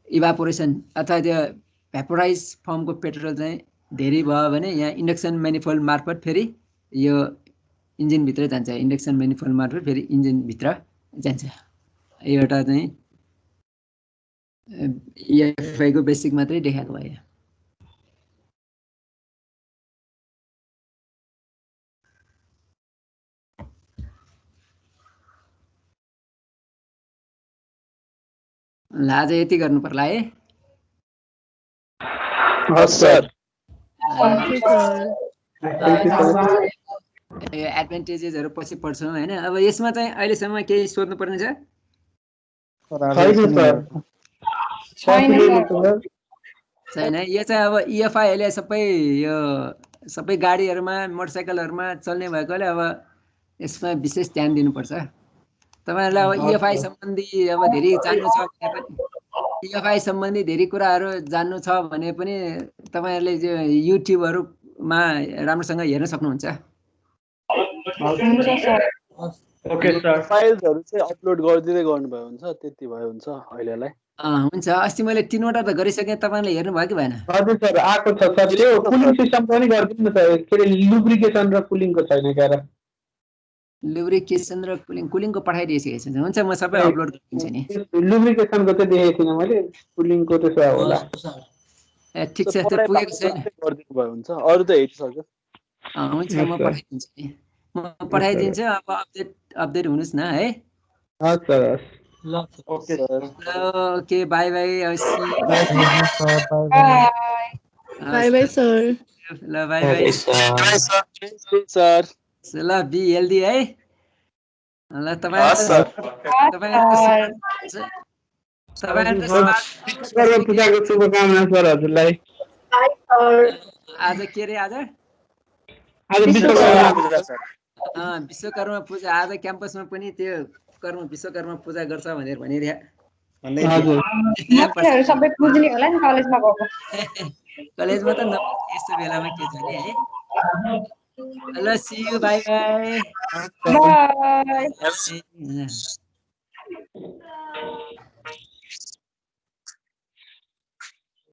इभापोरेसन अथवा त्यो भ्यापोराइज फर्मको पेट्रोल चाहिँ धेरै भयो भने यहाँ इन्डक्सन म्यानिफोल्ड मार्फत फेरि यो इन्जिनभित्र जान्छ। इन्डक्सन म्यानिफोल्ड मार्फत फेरि इन्जिनभित्र जान्छ। एउटा चाहिँ EFI को बेसिक मात्रै देखाएको भयो। ल आज यति गर्नु पर्ला है। हस् सर। एडभान्टेजेसहरु पछि पढ्छौँ हैन। अब यसमा चाहिँ अहिलेसम्म केही सोध्नु पर्ने छ? छैन। यो चाहिँ अब EFI अहिले सबै गाडीहरुमा मोटरसाइकलहरुमा चल्ने भएकोले अब यसमा विशेष ध्यान दिनुपर्छ। तपाईहरुलाई अब EFI सम्बन्धी अब धेरै जान्नु छ भने पनि टिएफआई सम्बन्धी धेरै कुराहरू जान्नु छ भने पनि तपाईँहरूले युट्युबहरूमा राम्रोसँग हेर्न सक्नुहुन्छ। हुन्छ सर। Okay sir. फाइल्सहरू चाहिँ अपलोड गरिदिँदै गर्नुभयो हुन्छ, त्यति भयो हुन्छ अहिलेलाई। हुन्छ, अस्ति मैले 3वटा त गरिसकेँ, तपाईँले हेर्नुभयो कि भएन? हजुर सर, आएको छ सर। त्यो कुलिङ सिस्टम पनि गरिदिनु न सर, के अरे लुब्रिकेसन र कुलिङको छैन क्या र। लुब्रिकेसन र कुलिङको पठाइदिइसकेको छु। हुन्छ, म सबै अपलोड गरिदिन्छु नि। लुब्रिकेसनको चाहिँ देखेको थिइनँ मैले, कुलिङको त्यसो होला। ठिक छ, त्यो पुगेको छैन। गरिदिनु भयो हुन्छ, अरू त हेरिसक्यो। हुन्छ, म पठाइदिन्छु नि। म पठाइदिन्छु, अब अपडेट हुनुहोस् न है। हस् सर, हस्। ल okay sir. Okay, by bye. Bye by sir. ल, बाई बाई सर। ल, बी हेल्दी है। ल, पूजाको शुभकामना सर हजुरलाई। आज के अरे, आज विश्वकर्मा पूजा। आज क्याम्पसमा पनि त्यो विश्वकर्मा पूजा गर्छ भनेर सबै पुज्ने होला नि कलेजमा गएको। कलेजमा त यस्तो बेलामा के छ नि है। ल, see you, bye bye. By.